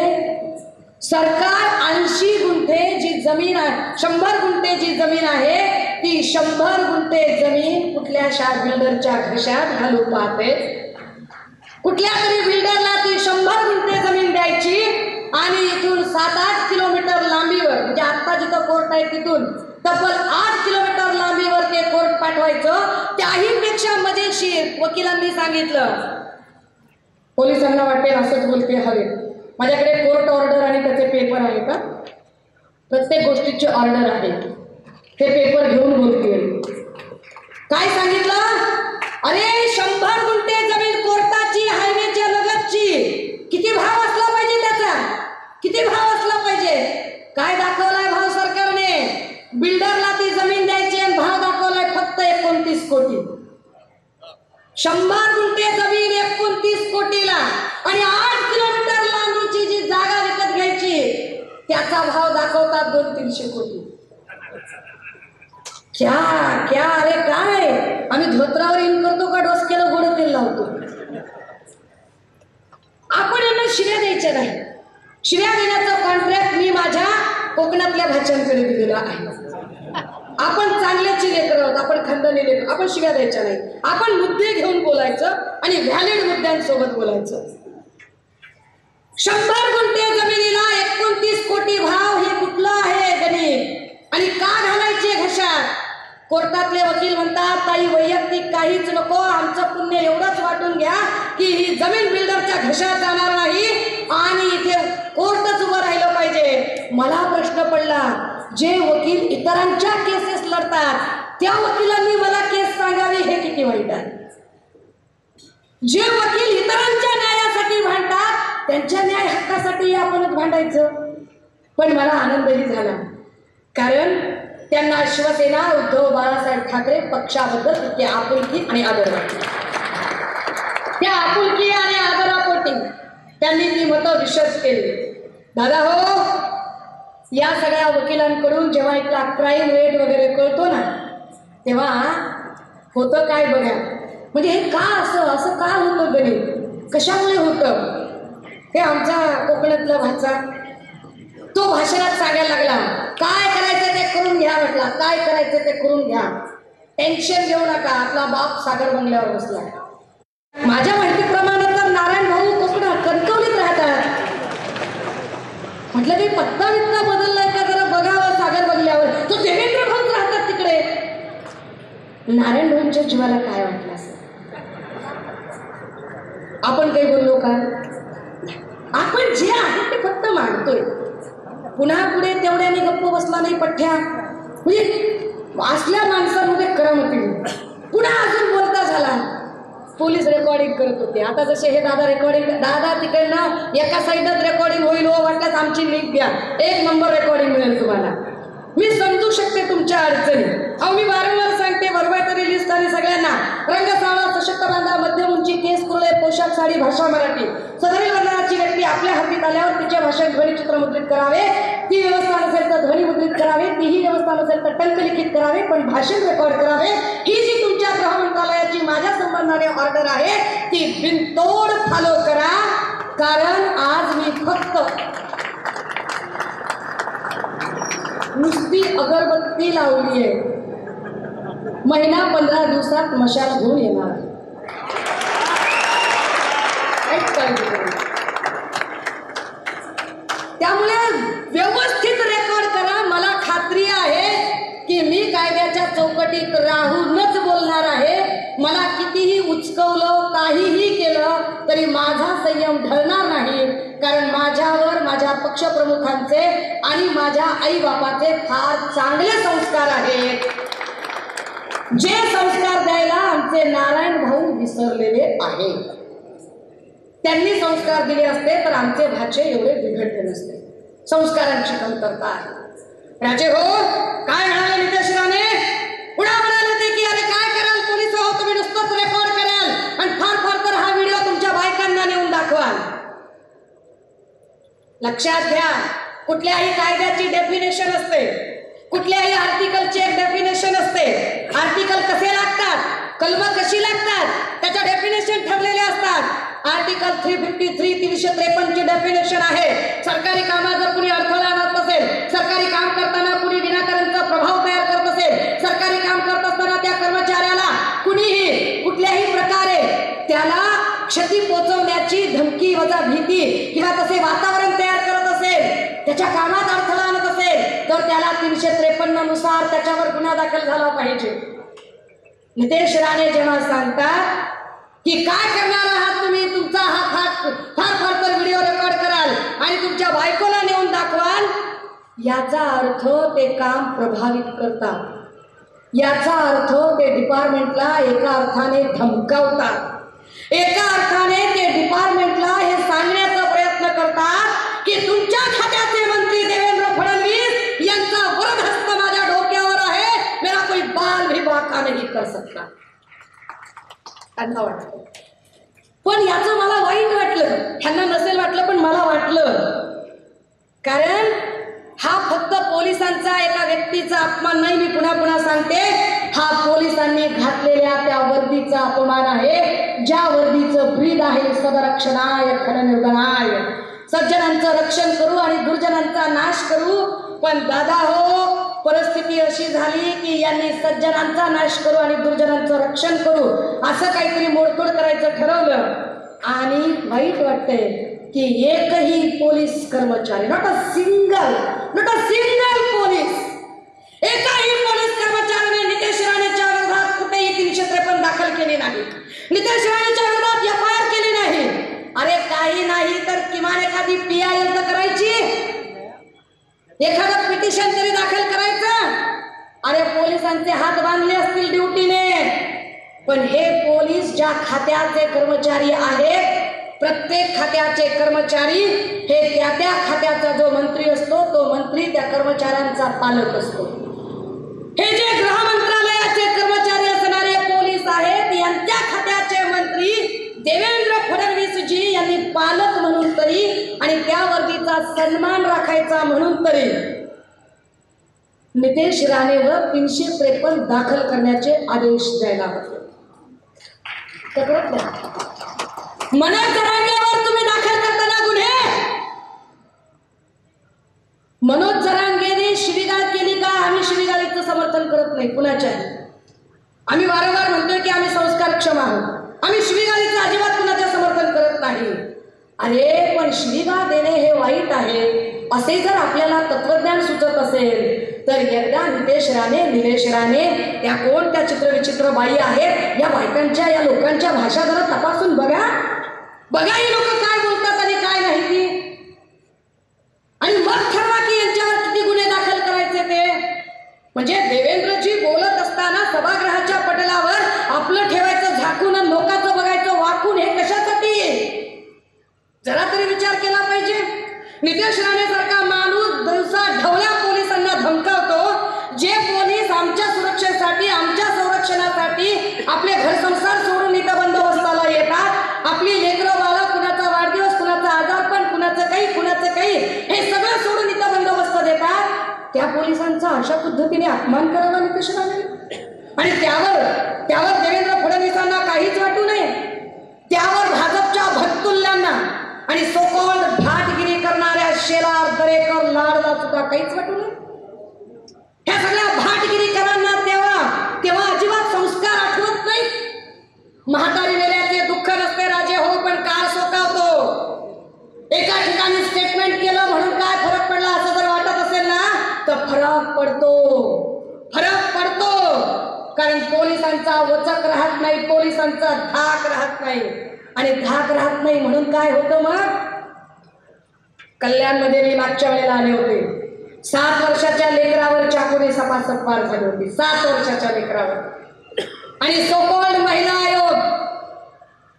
सरकार 80 गुंठे जी जमीन आहे, 100 गुंठे जी जमीन आहे, ती 100 गुंठे जमीन कुठल्याशा बिल्डरच्या घशात घालू पाहते. कुठल्या तरी बिल्डरला ती 100 गुंठे जमीन द्यायची आणि इथून 7-8 किलोमीटर लांबीवर, म्हणजे आता जिथं कोर्ट आहे तिथून तब्बल 8 किलोमीटर लांबीवर ते कोर्ट पाठवायचं. त्याही पेक्षा मजेशीर वकिलांनी सांगितलं, पोलिसांना वाटेल असंच बोलते हवे, माझ्याकडे कोर्ट ऑर्डर आणि त्याचे पेपर आहे का, प्रत्येक गोष्टीची ऑर्डर आहे, ते पेपर घेऊन बोलतील. काय सांगितलं? अरे 100 गुंठे जमीन कोर्टाची, हायवेच्या लगतची, किती भाव असला पाहिजे त्याचा, किती भाव असला पाहिजे? काय दाखवलाय भाव सरकारने? बिल्डरला ती जमीन द्यायची आणि भाव दाखवलाय फक्त 29 कोटी. 100 गुंठे जमीन 29 कोटीला आणि 8 किलोमीटर लांबीची जी जागा विकत घ्यायची त्याचा भाव दाखवतात 200-300 कोटी. क्या क्या अरे काय आम्ही धोत्रावर इन करतो का डोसक्याला गोड तेल लावतो? आपण यांना शिव्या द्यायच्या नाही. शिव्या देण्याचा कॉन्ट्रॅक्ट मी माझ्या कोकणातल्या भाषांकडे दिलेला आहे. आपण चांगल्याची लेकरं आहोत, आपण खंडणी लेकर, आपण शिव्या द्यायच्या नाही. आपण मुद्दे घेऊन बोलायचं आणि व्हॅलिड मुद्द्यांसोबत बोलायचं. 100 गुंठे जमिनीला 29 कोटी भाव हे कुठलं आहे गणित? आणि का घालायचे घशात? कोर्टातले वकील म्हणतात ताई वैयक्तिक काहीच नको, आमचं पुण्य एवढंच वाटून घ्या की ही जमीन बिल्डरच्या घशात जाणार नाही आणि इथे कोर्टच उभं राहिलं पाहिजे. मला प्रश्न पडला, जे वकील इतरांच्या केसेस लढतात त्या वकिलांनी मला केस सांगावी हे किती वाईट आहे. जे वकील इतरांच्या न्यायासाठी भांडतात त्यांच्या न्याय हक्कासाठी आपणच भांडायचं. पण मला आनंदही झाला, कारण त्यांना शिवसेना उद्धव बाळासाहेब ठाकरे पक्षाबद्दल इतके आपुलकी आणि आदर वाटले. त्या आपुलकी आणि आदरापोटी त्यांनी ती मतं विशद केली. दादा हो, या सगळ्या वकिलांकडून जेव्हा इथला क्राईम रेट वगैरे कळतो ना, तेव्हा होतं काय बघा. म्हणजे हे का असं का होतं गणित, कशामुळे होतं? हे आमचा कोकणातला भाचा तो भाषणात सांगायला लागला, काय करायचं ते करून घ्या म्हटला, काय करायचं ते करून घ्या, टेन्शन घेऊ नका, आपला बाप सागर बंगल्यावर बसला. माझ्या माहितीप्रमाणे तर नारायण भाऊ कोकणात कणकवलीत राहतात. म्हटलं की पत्ता बित्ता बदललाय का जरा बघावं सागर बंगल्यावर. तो देवेंद्र भाऊच राहतात तिकडे. नारायण भाऊंच्या जीवाला काय वाटलं असेल? आपण काही बोललो का? आपण जे आहे ते फक्त मांडतोय. पुन्हा पुढे तेवढ्याने गप्प बसला नाही पठ्ठ्या. म्हणजे असल्या माणसांमध्ये करामती. पुन्हा अजून बोलता झाला. पोलीस रेकॉर्डिंग करत होते. आता जसे हे दादा रेकॉर्डिंग, दादा तिकडनं एका साईडच रेकॉर्डिंग होईल हो, वाटल्यास आमची लिंक द्या, 1 नंबर रेकॉर्डिंग मिळेल तुम्हाला. मी समजू शकते तुमच्या अडचणी. अहो मी वारंवार सांगते, बरोबर लिस्ट आणि सगळ्यांना रंगसावळा, सशक्त बांधा, मध्यम उंची, केस कुरळे, पोशाख, साडी, भाषा मराठी. सदरील वर्णनाची व्यक्ती आपल्या हातीत आल्यावर तिच्या भाषेत ध्वनिचित्र मुद्रित करावे. ती व्यवस्था नसेल तर ध्वनी मुद्रित करावे. तीही व्यवस्था नसेल तर टंकलिखित करावे, पण भाषण रेकॉर्ड करावे. ही जी तुमच्या गृह मंत्रालयाची माझ्या संबंधाने ऑर्डर आहे ती बिनतोड फॉलो करा. कारण आज मी फक्त नुसती अगरबत्ती लावली आहे. महिना 15 दिवसात मशाल घेऊन येणार. त्यामुळे व्यवस्थित रेकॉर्ड करा. मला खात्री आहे की मी कायद्याच्या चौकटीत राहूनच बोलणार आहे. मला कितीही उचकवलं, काहीही केलं तरी माझा संयम ढळणार नाही. कारण माझ्यावर माझ्या पक्षप्रमुखांचे आणि माझ्या आईबापाचे फार चांगले संस्कार आहेत. जे संस्कार द्यायला आमचे नारायण भाऊ विसरलेले आहेत. त्यांनी संस्कार दिले असते तर आमचे भाचे एवढे बिघडले नसते. संस्कारांची कमतरता आहे. राजे हो, काय म्हणाले नितेश राणे? पुढे म्हणाले ते की अरे काय कराल पोलीस हो, तुम्ही नुसतंच रेकॉर्ड कराल आणि फार फार तर हा व्हिडिओ तुमच्या बायकांना नेऊन दाखवाल. लक्षात घ्या, कुठल्याही कायद्याची डेफिनेशन असते, कुठल्याही आर्टिकलची एक डेफिनेशन असते. आर्टिकल कसे लागतात, कलम कशी लागतात, त्याच्या डेफिनेशन ठरलेले असतात. आर्टिकल 353 353 ची डेफिनेशन आहे. सरकारी कामात जर कुणी अडथळा आणत नसेल, सरकारी काम करताना कुणी विनाकारणचा प्रभाव तयार करत असेल, सरकारी काम करत असताना त्या कर्मचाऱ्याला कुणीही कुठल्याही प्रकारे त्याला क्षती पोहोचवण्याची धमकी वजा भीती किंवा तसे वातावरण तयार करत असेल, त्याच्या कामात अडथळा आणत असेल तर त्याला 353 नुसार त्याच्यावर गुन्हा दाखल झाला पाहिजे. नितेश राणे जेव्हा सांगतात की काय करणार आहात तुम्ही, तुमचा हा फार तर व्हिडिओ रेकॉर्ड कराल आणि तुमच्या बायकोला नेऊन दाखवाल, याचा अर्थ ते काम प्रभावित करतात. याचा अर्थ ते डिपार्टमेंटला एका अर्थाने धमकावतात. एका अर्थाने ते डिपार्टमेंटला हे सांगण्याचा प्रयत्न करतात की तुमच्या खात्याचे मंत्री देवेंद्र फडणवीस यांचा वरदहस्त माझ्या डोक्यावर आहे, मेरा कोई बाल भी बाका नहीं कर सकता. त्यांना वाटलं, पण याचं मला वाईट वाटलं. त्यांना नसेल वाटलं पण मला वाटलं. कारण हा फक्त पोलिसांचा एका व्यक्तीचा अपमान नाही. मी पुन्हा पुन्हा सांगते, वर्दीचा अपमान आहे, ज्या वर्दीचं ब्रीद आहे सदरक्षणाय खलनिर्गणाय, सज्जनांचं रक्षण करू आणि दुर्जनांचा नाश करू. पण दादा हो, परिस्थिती अशी झाली की यांनी सज्जनांचा नाश करू आणि दुर्जनांचं रक्षण करू असं काहीतरी मोडतोड करायचं ठरवलं. आणि वाईट वाटतंय की एकही पोलीस कर्मचारी, नॉट अ सिंगल पोलीस, एकाही पोलीस कर्मचाऱ्याने नितेश राणेच्या विरोधात कुठेही 353 दाखल केली नाही, नितेश राणेच्या विरोधात FIR केली नाही. अरे काही नाही तर किमान एखादी PIL तर करायची, एखादं पिटिशन तरी दाखल करायचं. अरे पोलिसांचे हात बांधले असतील ड्युटीने, पण हे पोलीस ज्या खात्याचे कर्मचारी आहेत, प्रत्येक खात्याचे कर्मचारी हे त्या खात्याचा जो मंत्री असतो तो मंत्री त्या कर्मचाऱ्यांचा पालक असतो. हे जे गृह मंत्रालयाचे कर्मचारी असणारे पोलीस आहेत, यांच्या खात्याचे मंत्री देवेंद्र फडणवीसजी यांनी पालक म्हणून तरी आणि त्या वर्दीचा सन्मान राखायचा म्हणून तरी नितेश राणेवर 353 दाखल करण्याचे आदेश द्यायला होते. मनोज जरांगेवर तुम्ही दाखल करताना गुन्हे, मनोज जरांगेने शिवीगाळ केली का? आम्ही शिवीगाळीचं समर्थन करत नाही कुणाच्याही. आम्ही वारंवार म्हणतोय की आम्ही संस्कारक्षम आहोत, आम्ही शिवीगाळीचं अजिबात कुणाचं समर्थन करत नाही. अरे पण शिवीगाळ देणे हे वाईट आहे असे जर आपल्याला तत्वज्ञान सुचत असेल तर एकदा निलेश राणे त्या कोण त्या चित्रविचित्र बाई आहेत, या बायकांच्या या लोकांच्या भाषा जरा तपासून बघा ही लोक काय बोलतात आणि काय नाही ती, आणि मग ठरवा की यांच्यावर किती गुन्हे दाखल करायचे ते. म्हणजे देवेंद्रजी बोलत असताना सभागृहाच्या पटलावर आपलं ठेवायचं झाकून आणि लोकांचं बघायचं वाकून, हे कशासाठी? जरा तरी विचार केला पाहिजे. नितेश राणे सारखा माणूस दिवसा ढवळ्या पोलिसांना धमकावतो, जे पोलीस आमच्या सुरक्षेसाठी, आमच्या संरक्षणासाठी आपले घर संसार सोडून इथं बंदोबस्ताला येतात, आपली लेकरं बाळं, कुणाचा वाढदिवस, कुणाचा आजारपण, कुणाचं काही हे सगळं सोडून इथं बंदोबस्त देतात. त्या पोलिसांचा अशा पद्धतीने अपमान करावा नितेश राणे, आणि त्यावर देवेंद्र फडणवीसांना काहीच वाटू नये, त्यावर भाजपच्या भक्तुल्यांना आणि सोकॉल्ड भाटगिरी करणाऱ्या शेलार दरेकर लाडला सुद्धा काहीच वाटू नये. ह्या सगळ्या भाटगिरीकरांना तेव्हा अजिबात संस्कार आठवत नाही. म्हातारी मेल्याचे दुःख नसते राजे हो, पण काळ सोकावतो. एका ठिकाणी स्टेटमेंट केलं म्हणून काय फरक पडला असं जर वाटत असेल ना तर फरक पडतो. कारण पोलिसांचा वचक राहत नाही, पोलिसांचा धाक राहत नाही, आणि धाक राहत नाही म्हणून काय होतं मग? कल्याणमध्ये मी मागच्या वेळेला आले होते, 7 वर्षाच्या लेकरावर चाकूने सपासप वार झाली होती, 7 वर्षाच्या लेकरावर. आणि सोकॉल्ड महिला आयोग,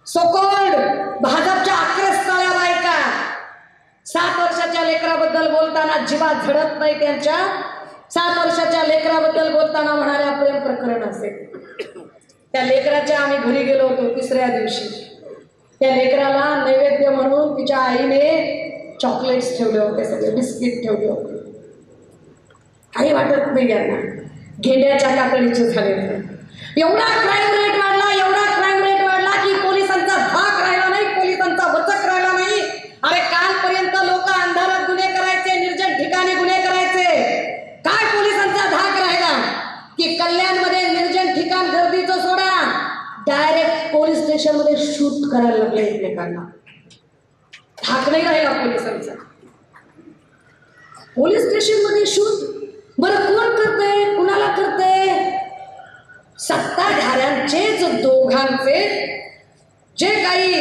सोकॉल्ड भाजपच्या आक्रस्ताळ्या बायका 7 वर्षाच्या लेकराबद्दल बोलताना जिभा झडत नाही त्यांच्या. 7 वर्षाच्या लेकराबद्दल बोलताना म्हणाल्या प्रेम प्रकरण असेल. त्या लेकराच्या आम्ही घरी गेलो होतो 3ऱ्या दिवशी. त्या लेकराला नैवेद्य म्हणून तिच्या आईने चॉकलेट्स ठेवले होते, सगळे बिस्किट ठेवले होते. काही वाटत नाही यांना, घेंड्याच्या कातडीचे झाले होते. एवढा क्राईम रेट वाढला की पोलिसांचा धाक राहिला नाही, पोलिसांचा वचक राहिला नाही. अरे कालपर्यंत लोक अंधारात गुन्हे करायचे, निर्जन ठिकाणी गुन्हे करायचे, काय पोलिसांचा धाक राहिला की कल्याणमध्ये निर्जन ठिकाण गर्दीचं सोडा, डायरेक्ट पोलीस स्टेशन मध्ये शूट करायला लागले एकमेकांना. धाक नाही राहिला पोलिसांचा. पोलीस स्टेशन मध्ये शूट. बरं कोण करतंय, कुणाला करतंय? सत्ताधाऱ्यांचेच दोघांचे जे काही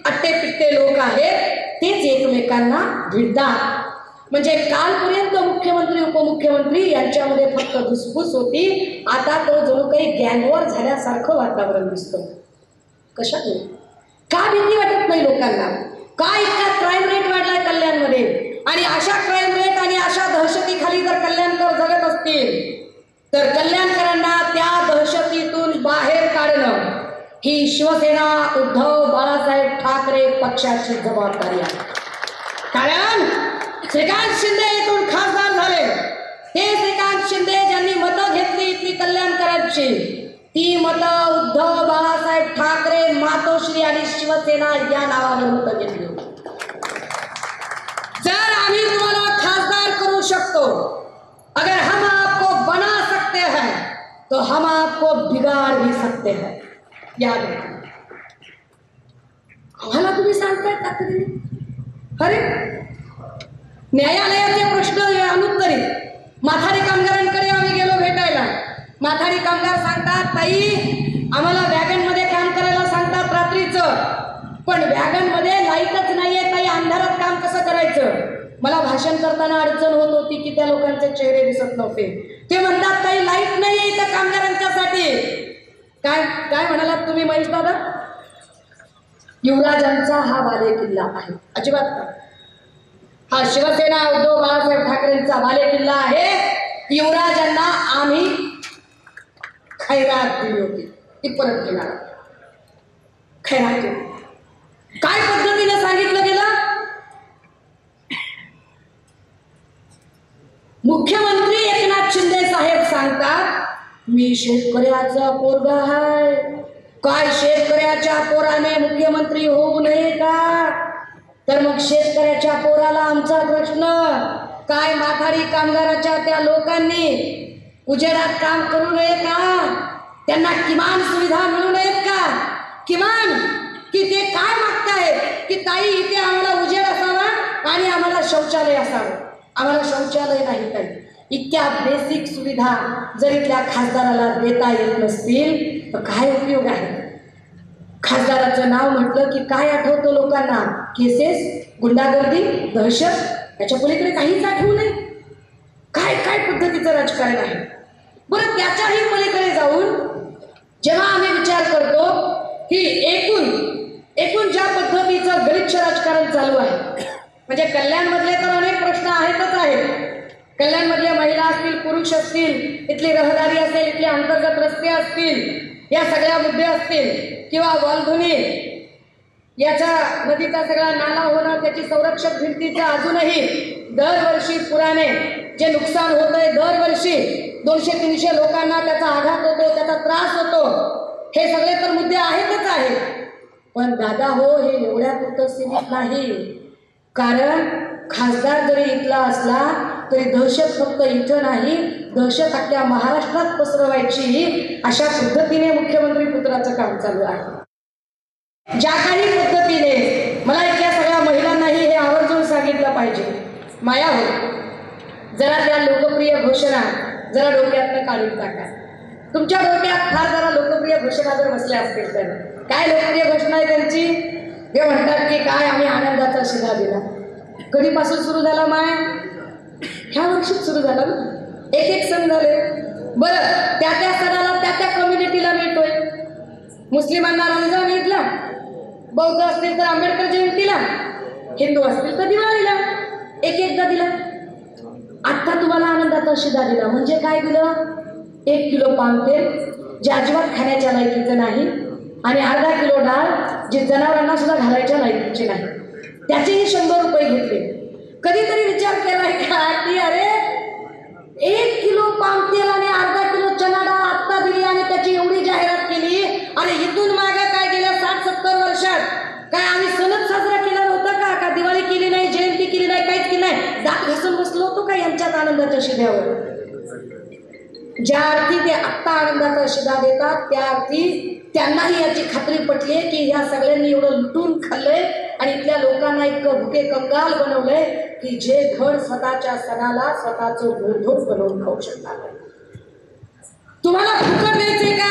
अट्टेपिट्टे लोक आहेत तेच एकमेकांना भिडतात. म्हणजे कालपर्यंत मुख्यमंत्री उपमुख्यमंत्री यांच्यामध्ये फक्त धुसफूस होती, आता तो जणू काही गँगवॉर झाल्यासारखं वातावरण दिसतं. कशाने? का भीती वाटत नाही लोकांना? का इतका क्राईम रेट वाढलाय कल्याणमध्ये? आणि अशा क्राईम रेट आणि अशा दहशतीखाली जर कल्याणकर जगत असतील तर कल्याणकरांना त्या दहशतीतून बाहेर काढणं ही शिवसेना उद्धव बाळासाहेब ठाकरे पक्षाची जबाबदारी आहे. कारण श्रीकांत शिंदे इथून खासदार झाले, ते श्रीकांत शिंदे ज्यांनी मतं घेतली इथली कल्याणकरांची, ती मतं उद्धव बाळासाहेब ठाकरे, मातोश्री आणि शिवसेना या नावावर मतं घेतली. जर आम्ही तुम्हाला खासदार करू शकतो, अगर हम आपको बना सकते हैं तो हम आपको बिगाड़ भी सकते हैं. याद रखा. आम्हाला तुम्ही सांगताय ताकदीने. अरे न्यायालयाचे प्रश्न अनुत्तरित माथाडी कामगारांकडे आम्ही गेलो भेटायला. माथाडी कामगार सांगतात, ताई आम्हाला वॅगनमध्ये काम करायला सांगतात रात्रीचं, पण वॅगनमध्ये लाईटच नाहीये ताई, अंधारात काम कसं करायचं. मला भाषण करताना अडचण होत होती की त्या लोकांचे चेहरे दिसत नव्हते. ते म्हणतात ताई लाईट नाही इथं कामगारांच्यासाठी. काय काय म्हणालात तुम्ही महेश दादा? युवराजांचा हा बाले किल्ला आहे. अजिबात नाही. हा शिवसेना उद्धव बाळासाहेब ठाकरेंचा बाले किल्ला आहे. युवराजांना आम्ही खैरात दिली होती, ती परत घेणार. खैरात दिली. काय पद्धतीने सांगितलं गेलं? मुख्यमंत्री एकनाथ शिंदे साहेब सांगतात, मी शेतकऱ्याचा पोरगा आहे. काय शेतकऱ्याच्या पोराने मुख्यमंत्री होऊ नये का? तर मग शेतकऱ्याच्या पोराला आमचा प्रश्न. काय माथाडी कामगाराच्या त्या लोकांनी उजेडात काम करू नये का? त्यांना किमान सुविधा मिळू नयेत का? किमान की ते काय मागतायत की ताई इथे आम्हाला उजेड असावा आणि आम्हाला शौचालय असावं. आम्हाला शौचालय नाही काही. इतक्या बेसिक सुविधा जर इथल्या खासदाराला देता येत नसतील तर काय उपयोग आहे? खासदाराचं नाव म्हटलं की काय आठवतं लोकांना? केसेस, गुंडागर्दी, दहशत. याच्या पलीकडे काहीच आठवू नये. काय काय पद्धतीचं राजकारण आहे. बरं, त्याच्याही पलीकडे जाऊन जेव्हा आम्ही विचार करतो की एकूण ज्या पद्धतीचं गलिच्छ राजकारण चालू आहे, म्हणजे कल्याणमधले तर अनेक प्रश्न आहेतच आहेत. कल्याणमधले महिला असतील, पुरुष असतील, इथली रहदारी असेल, इथले अंतर्गत रस्ते असतील, या सगळ्या मुद्दे असतील, किंवा वालधुनी याचा नदीचा सगळा नाला होणं, त्याची संरक्षक भिंतीचं अजूनही दरवर्षी पुराने जे नुकसान होतंय, दरवर्षी 200-300 लोकांना त्याचा आघात होतो, त्याचा त्रास होतो, हे सगळे तर मुद्दे आहेतच आहेत. पण दादा हो, हे एवढ्यापुरतं सीमित नाही. कारण खासदार जरी इथला असला तरी दहशत फक्त इथं नाही, दहशत अख्ख्या महाराष्ट्रात पसरवायची अशा पद्धतीने मुख्यमंत्री पुत्राचं काम चालू आहे. ज्या काही पद्धतीने मला इथल्या सगळ्या महिलांनाही हे आवर्जून सांगितलं पाहिजे, माया हो, जरा त्या लोकप्रिय घोषणा जरा डोक्यातनं काढून टाका. तुमच्या डोक्यात फार जरा लोकप्रिय घोषणा जर बसल्या असतील तर काय लोकप्रिय घोषणा आहे त्यांची? ते म्हणतात की काय आम्ही आनंदाचा शिधा दिला. कधीपासून सुरू झाला माय? ह्या वर्षीच सुरू झाला ना. एक सण झाले. बरं, त्या सणाला त्या कम्युनिटीला मिळतोय. मुस्लिमांना रमजान ईदला, बौद्ध असतील तर आंबेडकर जयंतीला, हिंदू असतील तर दिवाळीला एकदा दिला. आत्ता तुम्हाला आनंदाचा शिधा दिला म्हणजे काय दिलं? 1 किलो पाम तेल जे अजिबात खाण्याच्या लायकीचं नाही आणि अर्धा किलो डाळ जे जनावरांना सुद्धा घालायच्या लायकीची नाही, त्याचेही 100 रुपये घेतले. कधीतरी विचार केलाय का की अरे 1 किलो पाम तेल आणि अर्धा किलो चना डाळ आत्ता दिली आणि त्याची एवढी जाहिरात केली? अरे इथून मागे काय गेल्या 60-70 वर्षात काय आम्ही सणच साजरा केला नव्हता का? का दिवाळी केली नाही, जयंती केली नाही, काहीच केली नाही, दात घासून बसलो होतो का यांच्यात आनंदाच्या शिध्यावर? ज्या अर्थी ते आत्ता आनंदाचा शिधा देतात त्या अर्थी त्यांनाही याची खात्री पटली की ह्या सगळ्यांनी एवढं लुटून खाल्लंय आणि इथल्या लोकांना इतकं भुके कंगाल बनवलंय की जे धड स्वतःच्या सणाला स्वतःचं घोडधोड बनवून खाऊ शकणार. तुम्हाला फुकट द्यायचे का?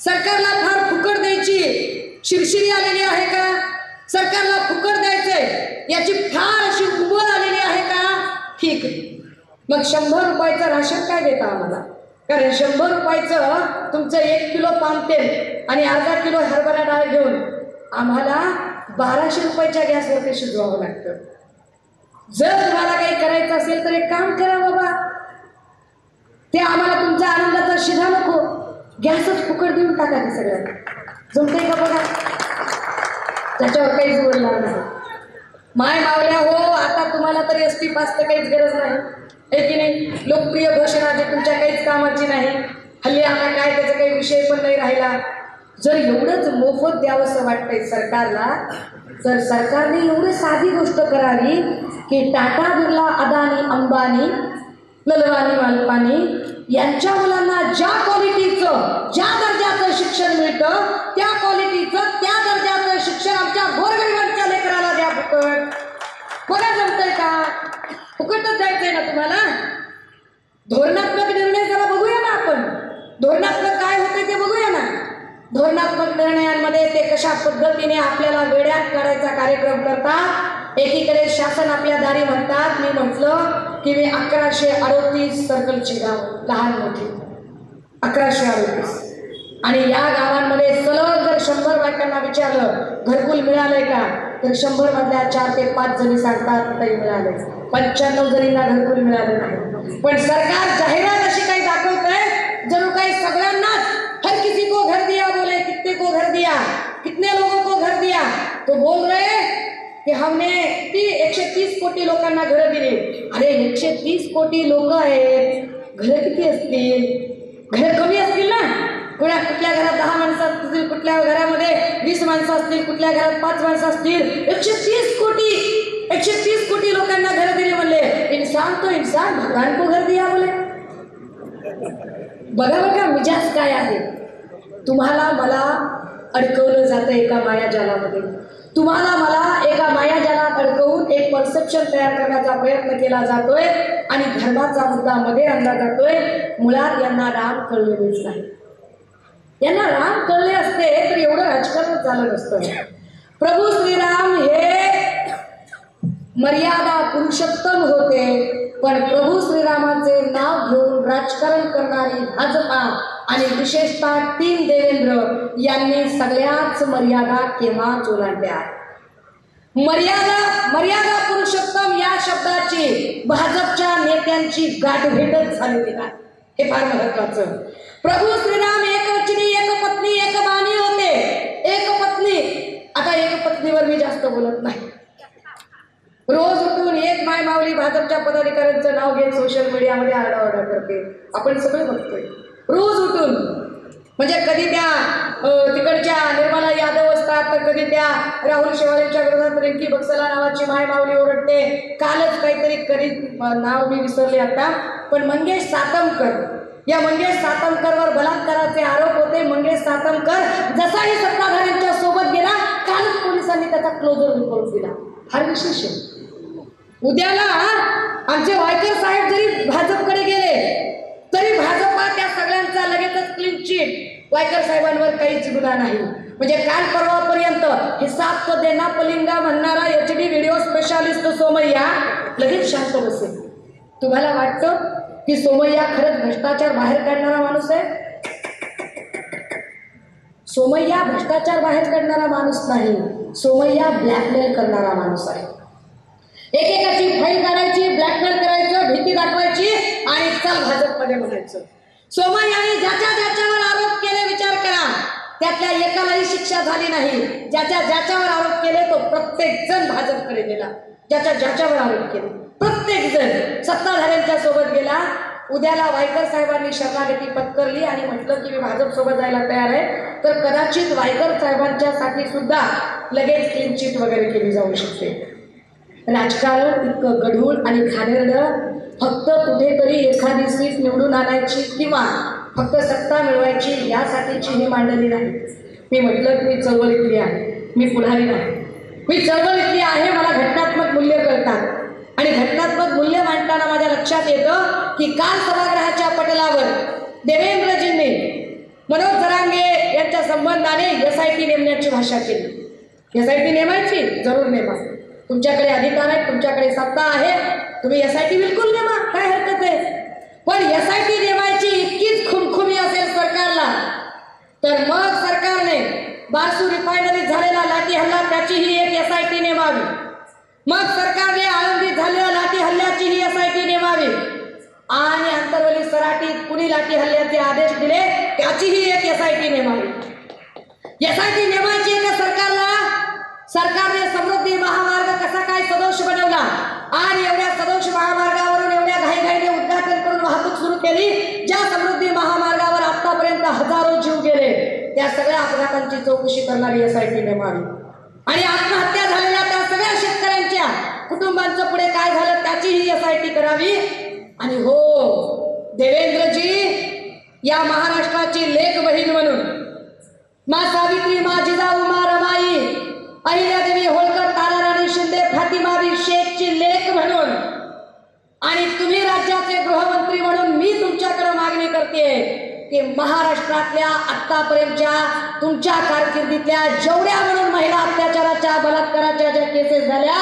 सरकारला फार फुकट द्यायची शिरशिरी आलेली आहे का? सरकारला फुकट द्यायचंय याची फार अशी उबळ आलेली आहे का? ठीक, मग 100 रुपयाचं राशन काय देता आम्हाला? कारण 100 रुपयाचं तुमचं 1 किलो पाम तेल आणि अर्धा किलो हरभरा डाळ घेऊन आम्हाला 1200 रुपयाच्या गॅसवरती शिजवावं लागतं. जर तुम्हाला काही करायचं असेल तर एक काम करा बाबा, ते आम्हाला तुमचा आनंदाचा शिधा नको, गॅसच फुकट देऊन टाका. ते सगळं जमतंय का बघा? त्याच्यावर काहीच बोलणार नाही. माय मावल्या हो, आता तुम्हाला तरी एसटी पासचं काहीच गरज नाही, आहे की नाही? लोकप्रिय घोषणा जे तुमच्या काहीच कामाची नाही. हल्ली आता काय त्याचा काही विषय पण नाही राहिला. जर एवढंच मोफत द्यावंसं वाटतंय सरकारला, तर सरकारने एवढी साधी गोष्ट करावी की टाटा, बिर्ला, अदानी, अंबानी, ललवानी, मालपानी यांच्या मुलांना ज्या क्वालिटीचं, ज्या दर्जाचं शिक्षण मिळतं त्या क्वालिटीचं, त्या दर्जाचं शिक्षण आमच्या गोरगरिबांच्या लेकराला द्या फुकट. बघा जमतंय का? फुकटच द्यायचंय ना तुम्हाला? धोरणात्मक निर्णय जरा बघूया ना आपण. धोरणात्मक काय होते ते बघूया ना. धोरणात्मक निर्णयांमध्ये ते कशा पद्धतीने आपल्याला वेड्यात काढायचा कार्यक्रम करतात. एकीकडे शासन आपल्या दारी म्हणतात, मी म्हटलं की मी 1138 सर्कलची गाव, लहान मोठी 1138, आणि या गावांमध्ये सलग जर 100 बायकांना विचारलं घरकुल मिळालंय का, तर 100 मधल्या 4 ते 5 जणी सांगतात तरी मिळाले. 95 जणींना घरकुल मिळालं नाही. पण सरकार जाहिरात अशी काही दाखवतंय जणू काही सगळ्यांनाच हर किसी को घर दिया बोले, कितने को घर दिया, कितने लोगों को घर दिया. तो बोल रहे कि हमने 130 कोटी लोकांना घरं दिली. अरे 130 कोटी लोक आहेत, घरं किती असतील? घरं कमी असतील ना. कुठल्या घरात 10 माणसं असतील, कुठल्या घरामध्ये 20 माणसं असतील, कुठल्या घरात 5 माणसं असतील. 130 कोटी लोकांना घरं दिली म्हणले. इंसान तो इंसान, भगवान को घर दिया बोले. बघा बघा मिजाज काय आहे. तुम्हाला मला अडकवलं जातं एका मायाजालामध्ये. तुम्हाला मला एका मायाजालात अडकवून एक परसेप्शन तयार करण्याचा प्रयत्न केला जातोय आणि धर्माचा मुद्दा मध्ये आणला जातोय. मुळात यांना राम कळलेलेच नाही. यांना राम कळले असते तर एवढं राजकारण झालं नसतं. प्रभू श्रीराम हे मर्यादा पुरुषोत्तम होते, पण प्रभू श्रीरामाचे नाव घेऊन राजकारण करणारी भाजपा आणि विशेषतः टीम देवेंद्र यांनी सगळ्याच मर्यादा केव्हाच ओलांडल्या. मर्यादा पुरुषोत्तम या शब्दाची भाजपच्या नेत्यांची गाठभेटच झालेली नाही. हे फार महत्वाचं. प्रभू श्रीराम एकवचनी, एक पत्नी, एक बाणी होते. एक पत्नी, आता एक पत्नीवर मी जास्त बोलत नाही. रोज उठून एक माय माऊली भाजपच्या पदाधिकाऱ्यांचं नाव घेत सोशल मीडियामध्ये आरडाओरडा करते. आपण सगळे बघतोय रोज उठून. म्हणजे कधी त्या तिकडच्या निर्मला यादव असतात, तर कधी त्या राहुल शेवाळेंच्या विरोधात रिंकी बक्सला नावाची माय माऊली ओरडते. कालच काहीतरी करीत नाव मी विसरले आता, पण मंगेश सातमकर, या मंगेश सातमकरवर बलात्काराचे आरोप होते. मंगेश सातमकर जसाही सत्ताधाऱ्यांच्या सोबत गेला, कालच पोलिसांनी त्याचा क्लोजर रिपोर्ट दिला. फार विशेष आहे. उद्याला आमचे वायकर साहेब जरी भाजपकडे गेले तरी भाजपा त्या सगळ्यांचा लगेचच क्लीन चिट. वायकर साहेबांवर काहीच गुन्हा नाही. म्हणजे काल परवापर्यंत हिसाब तो देना पलिंगा म्हणणारा HD व्हिडिओ स्पेशालिस्ट सोमय्या लगेच शांत बसेल. तुम्हाला वाटतं की सोमय्या खरंच भ्रष्टाचार बाहेर काढणारा माणूस आहे? सोमय्या भ्रष्टाचार बाहेर काढणारा माणूस नाही, सोमय्या ब्लॅकमेल करणारा माणूस आहे. एकेकाची फाईल काढायची, ब्लॅकमेल करायचं, भीती दाखवायची आणि चल भाजपमध्ये म्हणायचं. सोमय्याने ज्याच्यावर आरोप केले विचार करा, त्यातल्या एकालाही शिक्षा झाली नाही. ज्याच्यावर आरोप केले तो प्रत्येक जण भाजपकडे गेला. ज्याच्यावर आरोप केले प्रत्येक जण सत्ताधाऱ्यांच्या सोबत गेला. उद्याला वायकर साहेबांनी शरणागती पत्करली आणि म्हटलं की मी भाजप सोबत जायला तयार आहे, तर कदाचित वायकर साहेबांच्यासाठी सुद्धा लगेच क्लीन चिट वगैरे केली जाऊ शकते. राजकारण इतकं गढूळ आणि घाणेरडं फक्त कुठेतरी एखादी सीट निवडून आणायची किंवा फक्त सत्ता मिळवायची यासाठीची ही मांडणी नाही. मी म्हटलं की मी चळवळीतली आहे, मी पुढारी नाही. मी चळवळीतली आहे. मला घटनात्मक मूल्य कळतात आणि घटनात्मक मूल्य मांडताना माझ्या लक्षात येतं की काल सभागृहाच्या पटलावर देवेंद्रजींनी मनोज जरांगे यांच्या संबंधाने SIT नेमण्याची भाषा केली. SIT नेमायची, जरूर नेमा. तुमच्याकडे अधिकार आहे, तुमच्याकडे सत्ता आहे, तुम्ही SIT बिलकुल नेमा, काय हरकत आहे. पण SIT नेमायची इतकीच खुमखुमी असेल सरकारला, तर मग सरकारने बारसू रिफायनरीत झालेला लाठी हल्ला त्याचीही एक SIT नेमावी. मग सरकारने आळंदीत झालेल्या लाठी हल्ल्याचीही SIT नेमावी आणि अंतरवली सराटीत कुणी लाठी हल्ल्याचे आदेश दिले त्याचीही एक SIT नेमावी. SIT नेमायची का सरकारला? सरकारने समृद्धी महामार्ग कसा काय सदोष बनवला आणि एवढ्या सदोष महामार्गावरून एवढ्या घाईघाईने उद्घाटन करून वाहतूक सुरू केली, ज्या समृद्धी महामार्गावर आतापर्यंत हजारो जीव गेले. त्या सगळ्या अपघातांची चौकशी करणारी SIT नेमावी आणि आत्महत्या झालेल्या त्या सगळ्या शेतकऱ्यांच्या कुटुंबांचं पुढे काय झालं त्याचीही SIT करावी। आणि हो देवेंद्रजी, या महाराष्ट्राची लेक बहीण म्हणून मा सावित्री, मा जिजाऊ, मा रमाई, अहिल्यादेवी होळकर, ताराराणी शिंदे, फातिमाबी शेखची लेक म्हणून आणि तुम्ही राज्याचे गृहमंत्री म्हणून मी तुमच्याकडे मागणी करते की महाराष्ट्रातल्या आतापर्यंतच्या तुमच्या कारकिर्दीतल्या जेवढ्या म्हणून महिला अत्याचाराच्या, बलात्काराच्या ज्या केसेस झाल्या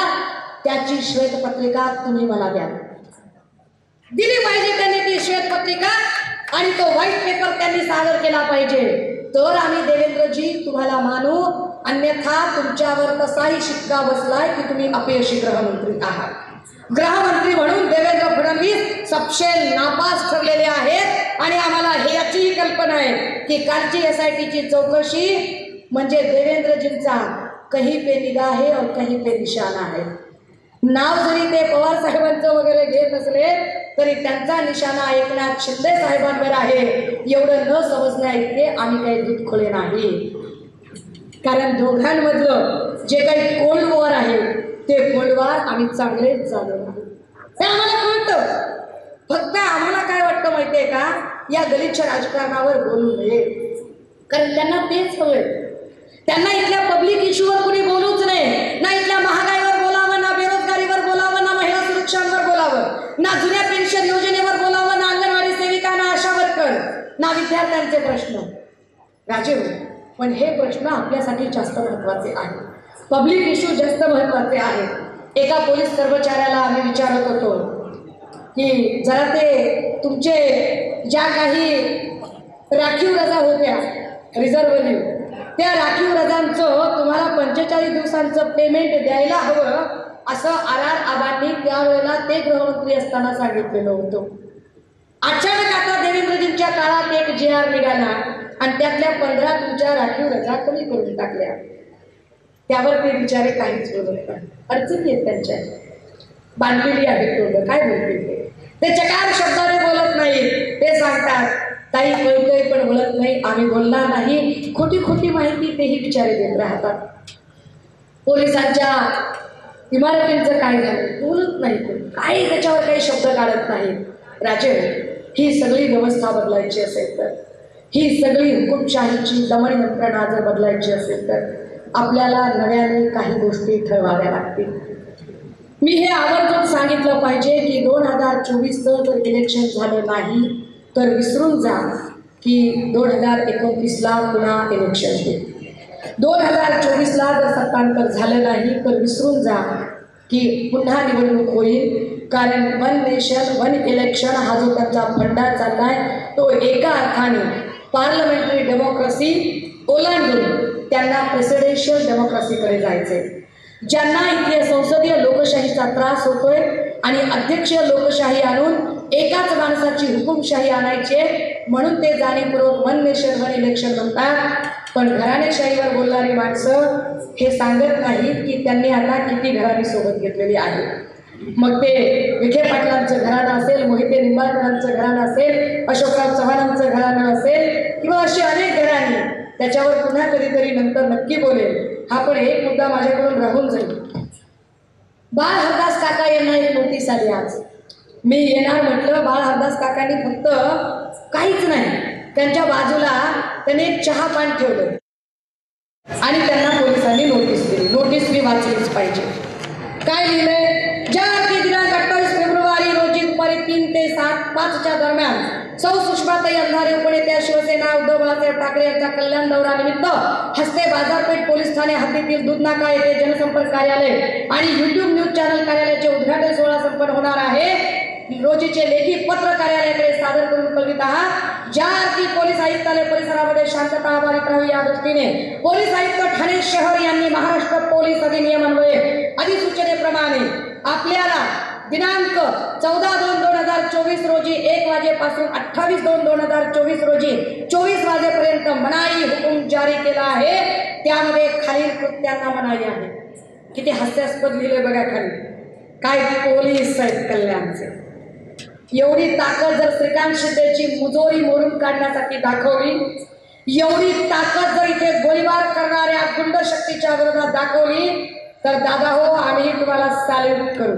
त्याची श्वेतपत्रिका तुम्ही मला द्या। दिली पाहिजे त्यांनी ती श्वेतपत्रिका आणि तो व्हाईट पेपर त्यांनी सादर केला पाहिजे, तर आम्ही देवेंद्रजी तुम्हाला मानू, अन्यथा तुमच्यावर तसाही शिक्का बसलाय की तुम्ही अपयशी गृहमंत्री आहात। गृहमंत्री म्हणून देवेंद्र फडणवीस सपशेल नापास ठरलेले आहेत आणि आम्हाला याचीही कल्पना आहे की कालची SITची चौकशी म्हणजे देवेंद्रजींचा कहीं पे निगाह है और कहीं पे निशाणा है। नाव जरी ते पवार साहेबांचं वगैरे घेत असले तरी त्यांचा निशाणा एकनाथ शिंदे साहेबांवर आहे, एवढं न समजण्या इतके आम्ही काही दूधखोळे नाही। कारण दोघांमधलं जे काही कोल्ड वॉर आहे ते कोल्ड वॉर आम्ही चांगलेच जाणून आहोत, हे आम्हाला कळतं। फक्त आम्हाला काय वाटतं माहिती आहे का, या गलिच्छ राजकारणावर बोलू नये, कारण त्यांना तेच हवंय। त्यांना इथल्या पब्लिक इश्यूवर कुणी बोलूच नये, ना इथल्या महागाईवर बोलावं, ना बेरोजगारीवर बोलावं, ना महिला सुरक्षांवर बोलावं, ना जुन्या पेन्शन योजनेवर बोलावं, ना अंगणवाडी सेविका, ना आशा वर्कर, ना विद्यार्थ्यांचे प्रश्न। राजीव, पण हे प्रश्न आपल्यासाठी जास्त महत्त्वाचे आहेत, पब्लिक इश्यू जास्त महत्त्वाचे आहेत। एका पोलीस कर्मचाऱ्याला आम्ही विचारत होतो की जरा ते तुमचे ज्या काही राखीव रजा होत्या रिझर्व्ह लीव, त्या राखीव रजांचं तुम्हाला 45 दिवसांचं पेमेंट द्यायला हवं असं RR आबांनी त्यावेळेला ते गृहमंत्री असताना सांगितलेलं होतं। अचानक आता देवेंद्रजींच्या काळात एक GR निघाला आणि त्यातल्या 15 तुमच्या राखीव रजा कमी करून टाकल्या, त्यावर ते बिचारे काहीच बोलत नाही। अडचणी आहेत त्यांच्या, बांधलेली आहेत तोंड, काय बोलतील ते चकार शब्दाने बोलत नाही। ते सांगतात ताई बोलतोय पण बोलत नाही, आम्ही बोलणार नाही, खोटी खोटी माहिती तेही बिचारे देत राहतात। पोलिसांच्या इमारतींचं काय झालं बोलत नाही, काही त्याच्यावर काही शब्द काढत नाही। राजे, ही सगळी व्यवस्था बदलायची असेल तर, ही सगळी हुकुमशाहीची दमन यंत्रणा जर बदलायची असेल तर आपल्याला नव्याने काही गोष्टी ठरवाव्या लागतील। मी हे आवर्जून सांगितलं पाहिजे की 2024चं जर इलेक्शन झालं नाही तर विसरून जा की 2029ला पुन्हा इलेक्शन होईल। 2024ला जर सत्तांतर झालं नाही तर विसरून जा की पुन्हा निवडणूक होईल, कारण वन नेशन वन इलेक्शन हा जो त्यांचा फंडा चाललाय तो एका अर्थाने पार्लमेंटरी डेमोक्रेसी ओलांडून त्यांना प्रेसिडेन्शियल डेमोक्रेसीकडे जायचे। ज्यांना इथे संसदीय लोकशाहीचा त्रास होतोय आणि अध्यक्षीय लोकशाही आणून एकाच माणसाची हुकुमशाही आणायची म्हणून ते जाणीवपूर्वक वन नेशन वन इलेक्शन म्हणतात, पण घराणेशाहीवर बोलणारी माणसं हे सांगत नाहीत की त्यांनी आता किती घराणी सोबत घेतलेली आहे। मग ते विखे पाटलांचं घराणं असेल, मोहिते निंबाळकरांचं घराणं असेल, अशोकराव चव्हाणांचं घराणं असेल किंवा अशी अनेक घराणी, त्याच्यावर पुन्हा कधीतरी नंतर नक्की बोलेल। हा पण एक मुद्दा माझ्याकडून राहून जाईल। बाळ हरदास काका यांना एक नोटीस आली आज, मी येणार म्हटलं, बाळ हरदास काकांनी फक्त काहीच नाही त्यांच्या बाजूला त्यांनी एक चहा पान ठेवलं आणि त्यांना पोलिसांनी नोटीस दिली। नोटीस मी वाचलीच पाहिजे। काय लिहिलंय, ज्या दिनांक 28 फेब्रुवारी रोजी दुपारी 3 ते 5च्या दरम्यान सौ सुषमाताई अंधारे उपनेत्या शिवसेना उद्धव बाळासाहेब ठाकरे यांच्या कल्याण दौऱ्यानिमित्त हस्ते बाजारपेठ पोलीस ठाणे हद्दीतील दूधनाका येथे जनसंपर्क कार्यालय आणि YouTube न्यूज चॅनल कार्यालयाचे उद्घाटन सोहळा संपन्न होणार आहे। रोजीचे लेखी पत्र कार्यालयाकडे सादर करून कळवित आहात। ज्या अर्थी पोलीस आयुक्तालय परिसरामध्ये शांतता अबाधित राहावी या दृष्टीने पोलीस आयुक्त ठाणे शहर यांनी महाराष्ट्र पोलीस अधिनियमान्वये अधिसूचनेप्रमाणे आपल्याला दिनांक 14/2/2024 रोजी 1 वाजेपासून 28/2/2024 रोजी 24 वाजेपर्यंत मनाई हुकूम जारी केला आहे। त्यामध्ये खालील कृत्यांना मनाई आहे। किती हास्यास्पद लिहिले बघा खाली, काय पोलीस आहेत कल्याणचे। एवढी ताकद जर श्रीकांत शिंदेची मुजोरी मोडून काढण्यासाठी दाखवली एवढी ताकद जर इथे गोळीबार करणाऱ्या गुंड शक्तीच्या विरोधात दाखवली तर दादा हो आम्ही तुम्हाला सॅल्यूट करू.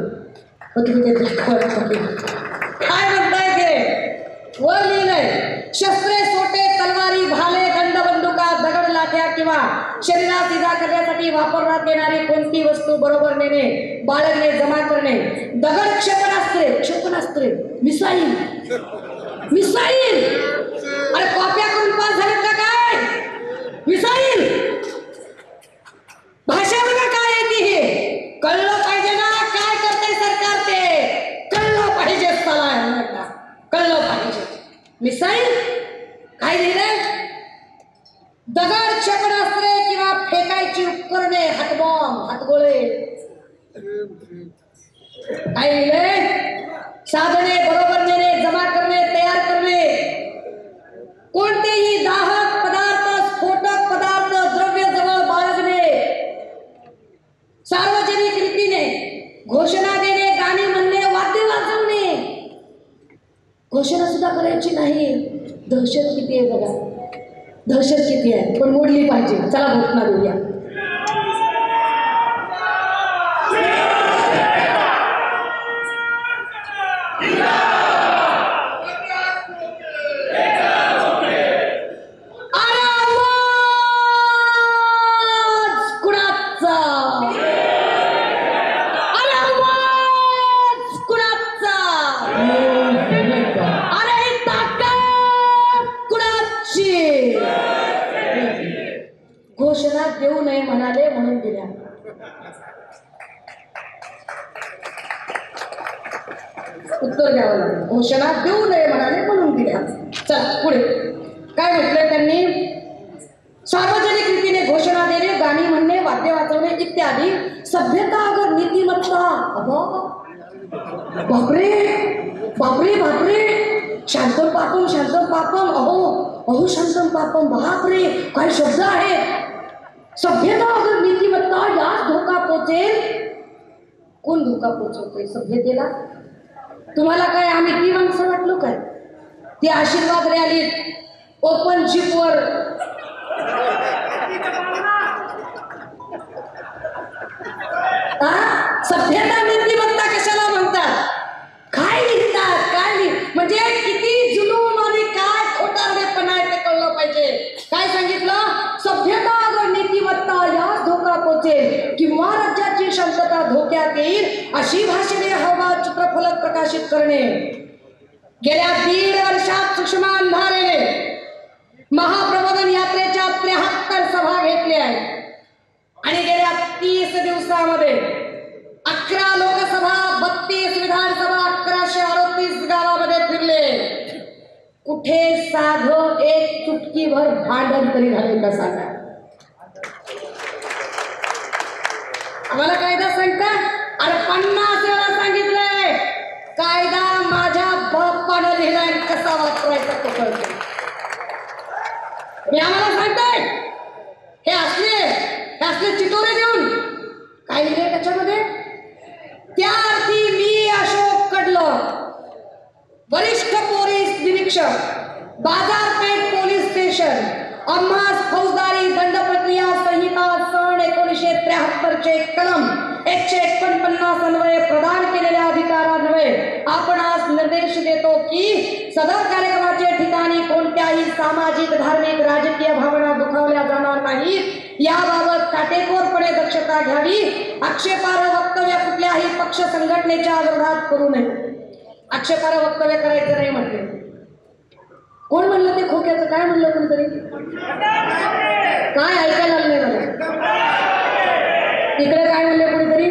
काय म्हणताय ते वर लिहिलंय शस्त्रे सोटे तलवारी भाले दंड बंदुका दगड लाठ्या किंवा शरीरात इजा करण्यासाठी वापरण्यात येणारी कोणती वस्तू बरोबर नेणे बाळगणे जमा करणे. दगड क्षेपणास्त्रे मिसाईल अरे कॉप्या करून पास झालेत का काय मिसाईल भाषा बघा काय आहे ती हे कळलं पाहिजे ना काय करते सरकार ते कळलं पाहिजे कळलं पाहिजे. मिसाईल काय लिहिलंय दगड क्षेपणास्त्रे किंवा फेकायची उपकरणे हातबॉम्ब हातगोळे. काय लिहिलंय साधने बरोबर नेणे जमा करणे तयार करणे कोणतेही दाहक पदार्थ स्फोटक पदार्थ द्रव्य जवळ बाळगणे सार्वजनिक रीतीने घोषणा देणे गाणी म्हणणे वाद्य वाजवणे. घोषणा सुद्धा करायची नाही. दहशत किती आहे बघा दहशत किती आहे पण मोडली पाहिजे. चला घोषणा देऊया. घोषणा देऊ नये म्हणाले म्हणून दिल्या. उत्तर द्यावं लागलं. घोषणा देऊ नये म्हणाले म्हणून दिल्या. चला पुढे काय म्हटलंय त्यांनी सार्वजनिक रीतीने घोषणा देणे गाणी म्हणणे वाद्य वाजवणे इत्यादी सभ्यता अगर नीतिमत्ता. बापरे बापरे बापरे शांतम पापम अहो शांतम पापम बापरे काय शब्द आहे. सभ्यता अगर नीतिमत्ता यास धोका पोचेल. कोण धोका पोचवतोय सभ्यतेला. तुम्हाला काय आम्ही ती माणसं वाटलो काय. ती आशीर्वाद रॅलीत ओपन जीपवर सभ्यता नीतिमत्ता कशाला म्हणतात. काय लिहितात काय म्हणजे किती जुलूम आणि काय खोटारडेपणा आहे ते कळलं पाहिजे. काय सांगितलं सभ्यता अगर नीतिमत्ता यास धोका पोचेल किंवा राज्याची शांतता धोक्यात येईल अशी भाषणे हवा चित्रफलक प्रकाशित करणे. गेल्या 1.5 वर्षात सुषमा अंधारेने महाप्रबोधन यात्रेच्या 73 सभा घेतल्या आहेत आणि गेल्या 30 दिवसामध्ये 11 लोकसभा 32 विधानसभा 1138 गावामध्ये फिरले. कुठे साधं एक चुटकीभर भांडण तरी झाले का सांगा. आम्हाला कायदा सांगता. अरे 50 वेळा सांगितलंय कायदा माझ्या बापानं लिहिलाय कसा वापरायचा तो कळतो. मी आम्हाला सांगताय हे असले चिटोरे देऊन काय लिहिले त्याच्यामध्ये. त्या अर्थी मी अशोक कडलं वरिष्ठ पोलीस निरीक्षक बाजारपेठ पोलीस स्टेशन आम्हास फौजदारी दंड प्रक्रिया संहिता सन 1973 चे कलम 149 अन्वये प्रदान केलेल्या अधिकारान्वये आपणास निर्देश देतो की सदर कार्यक्रमाच्या ठिकाणी कोणत्याही सामाजिक धार्मिक राजकीय भावना दुखावल्या जाणार नाहीत. याबाबत काटेकोरपणे दक्षता घ्यावी. आक्षेपार्ह वक्तव्य कुठल्याही पक्ष संघटनेच्या विरोधात करू नये. आक्षेपार्ह वक्तव्य करायचं नाही म्हटले. कोण म्हणलं ते खोक्याचं काय म्हणलं कोणतरी काय ऐकायला लागले मला इकडे काय म्हणले कोणीतरी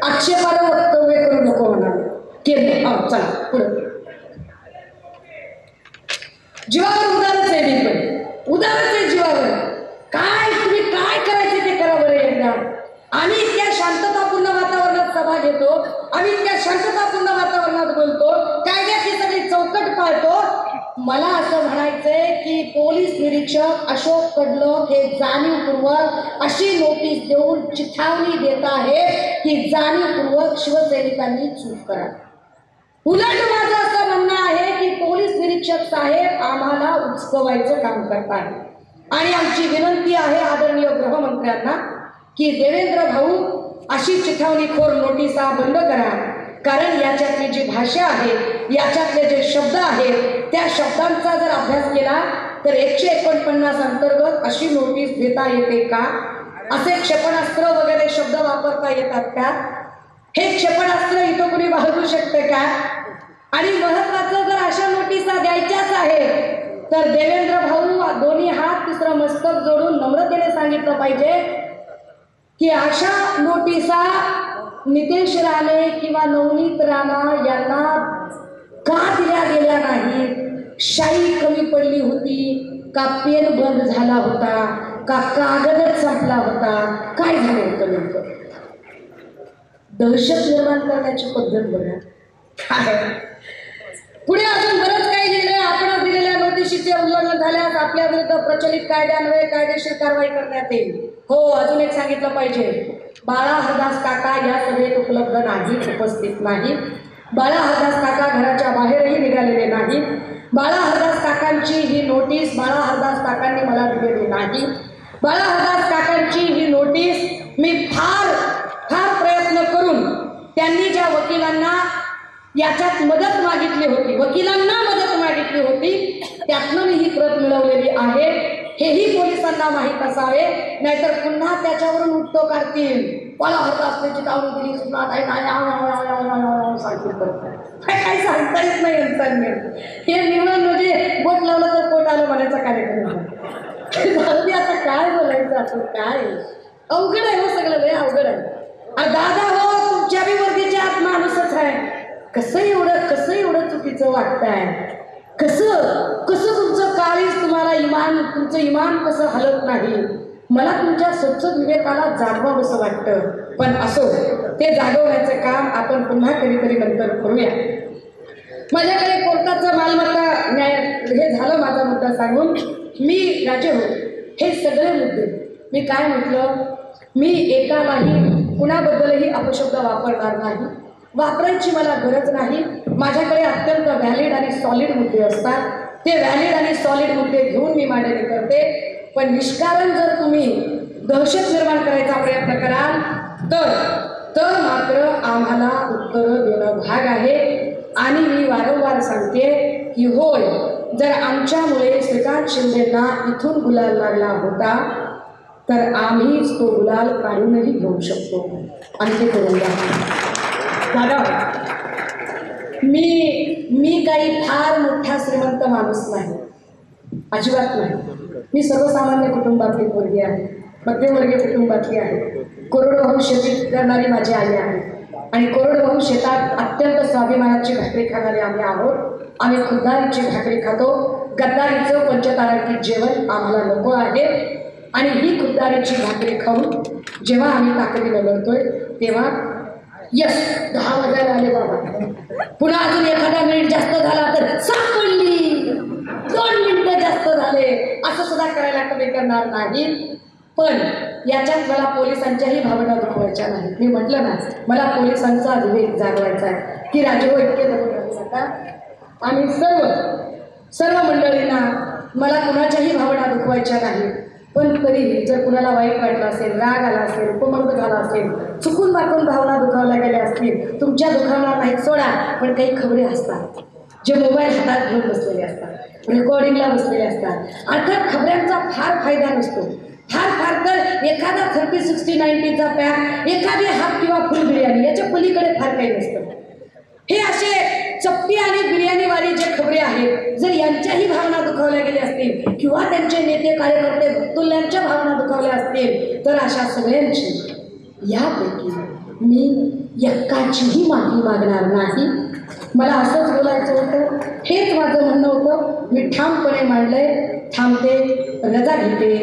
आक्षेपार्ह वक्तव्य करू नको म्हणाले. केलं चला पुढे. जीवावर उदारच आहे मी पण उदारच आहे जीवावर. काय तुम्ही काय करायचे ते करा बरं एकदा. आम्ही इतक्या शांततापूर्ण वातावरणात सभा घेतो. आम्ही इतक्या शांततापूर्ण वातावरणात बोलतो. कायद्याची सगळी चौकट पाळतो. मला असं म्हणायचंय की पोलीस निरीक्षक अशोक कडलोक हे जाणीवपूर्वक अशी नोटीस देऊन चिथावणी देत आहे की जाणीवपूर्वक शिवसैनिकांनी चूक करा. उलट माझं असं म्हणणं आहे निरीक्षक साहेब आम्हाला उचकवायचं काम करतात आणि आमची विनंती आहे आदरणीय गृहमंत्र्यांना की देवेंद्र भाऊ अशी चिथावणीखोर नोटिसा बंद करा, कारण याच्यातली जी भाषा आहे, याच्यातले जे शब्द आहेत, त्या शब्दांचा जर अभ्यास केला तर 149 अंतर्गत अशी नोटीस देता येते का? असे क्षेपणास्त्र वगैरे शब्द वापरता येतात का? हे क्षेपणास्त्र इथं कुणी बाळगू शकते का? आणि महत्वाचं जर अशा नोटिसा द्यायच्याच आहेत तर देवेंद्र भाऊ दोन्ही हात तिसरं मस्तक जोडून नम्रतेने सांगितलं पाहिजे की अशा नोटिसा नितेश राणे किंवा नवनीत राणा यांना का दिल्या गेल्या नाहीत? शाई कमी पडली होती का? पेन बंद झाला होता का? कागदच संपला होता? काय झालं होतं नेमकं? दहशत निर्माण करण्याची पद्धत बघा काय. पुढे अजून बरंच काही लिहिलं. आपण दिलेल्या नोटिशीचे उल्लंघन झाल्यास आपल्या विरुद्ध प्रचलित कायद्यान्वये कायदेशीर कारवाई करण्यात येईल. हो, अजून एक सांगितलं पाहिजे, बाळा हरदास काका या सभेत उपलब्ध नाही, उपस्थित नाही. बाळा हरदास काका घराच्या बाहेरही निघालेले नाही. बाळा हरदास काकांची ही नोटीस बाळा हरदास काकांनी मला दिलेली नाही. बाळा हरदास काकांची ही नोटीस मी फार प्रयत्न करून त्यांनी ज्या वकिलांना याच्यात मदत मागितली होती, वकिलांना मदत मागितली होती, त्यातनं मी ही प्रत मिळवलेली आहे. हेही पोलिसांना माहीत असावे, नाहीतर पुन्हा त्याच्यावरून उत्तो काढतील. मला हरदास चितावणी दिली सुद्धा काही सांगता येत नाही यांच्याने. हे निवडून म्हणजे बोट लावलं तर पोट आलं म्हणायचा कार्यक्रम. आता काय बोलायचं, आपण काय अवघड आहे हो, सगळं लय अवघड आहे. दादा हो, तुमच्या बी वर्गीच्या आत माणूसच आहे. कसं एवढं चुकीचं वाटतंय? कसं तुमचं काळीच तुम्हाला तुमचं इमान कसं हलत नाही? मला तुमच्या सच्चोट विवेकाला जागवावं असं वाटतं. पण असो, ते जागवण्याचं काम आपण पुन्हा कधीतरी नंतर करूया. माझ्याकडे कोर्टाचं मालमत्ता न्याय हे झालं माझा मुद्दा सांगून. मी राजे हो, हे सगळे मुद्दे मी काय म्हटलं, मी एकालाही कुणाबद्दलही अपशब्द वापरणार नाही. वापरायची मला गरज नाही. माझ्याकडे अत्यंत व्हॅलिड आणि सॉलिड मुद्दे असतात. ते व्हॅलिड आणि सॉलिड मुद्दे घेऊन मी मांडणी करते. पण निष्कारण जर तुम्ही दहशत निर्माण करायचा प्रयत्न कराल तर मात्र आम्हाला उत्तरं देणं भाग आहे. आणि मी वारंवार सांगते की होय, जर आमच्यामुळे श्रीकांत शिंदेंना इथून गुलाल लागला होता तर आम्हीच तो गुलाल काढूनही घेऊ शकतो आणि ते करूया. दादा, मी काही फार मोठा श्रीमंत माणूस नाही, अजिबात नाही. मी सर्वसामान्य कुटुंबातली पोरगी आहे, मध्यमवर्गीय कुटुंबातली आहे. कोरडवाहू शेती करणारी माझी आई आहे आणि कोरडवाहू शेतात अत्यंत स्वाभिमानाची भाकरी खाणारे आम्ही आहोत. आम्ही खुद्दारीची भाकरी खातो. गद्दारीचं पंचतारांकित जेवण आम्हाला नको आहे. आणि ही खुद्दारीची भाकरी खाऊन जेव्हा आम्ही ताकदीनं लढतोय तेव्हा यस 10 वाजायला आले बाबा, पुन्हा अजून एखादा मिनिट जास्त झाला तर सापडली, 2 मिनिटं जास्त झाले, असं सुद्धा करायला कमी करणार नाही. पण याच्यात मला पोलिसांच्याही भावना दुखवायच्या नाही. मी म्हटलं ना, मला पोलिसांचा विवेक जागवायचा आहे की राजे हो, इतके नका. आम्ही सर्व मंडळींना मला कुणाच्याही भावना दुखवायच्या नाही. पण तरीही जर कुणाला वाईट वाटलं असेल, राग आला असेल, उपमंग झाला असेल, चुकून वाकून भावना दुखावल्या गेल्या असतील, तुमच्या दुखावणार नाहीत सोडा. पण काही खबरे असतात जे मोबाईल हातात घेऊन बसलेले असतात, रेकॉर्डिंगला बसलेले असतात. अर्थात खबऱ्यांचा फार फायदा नसतो. फार तर एखादा 30, 60, 90चा पॅक, एखादी हाफ किंवा फुल बिर्याणी, याच्या पलीकडे फार काही नसतं. हे असे चप्पी आणि बिर्याणीवाली जे खबरे आहेत, जर यांच्याही भावना दुखावल्या गेल्या असतील किंवा त्यांचे नेते कार्यकर्ते भक्तुल्यांच्या भावना दुखावल्या असतील तर अशा सगळ्यांची यापैकी मी एकाचीही माफी मागणार नाही. मला असंच बोलायचं होतं, हेच माझं म्हणणं होतं. मी ठामपणे मांडलंय, थांबते, रजा घेते.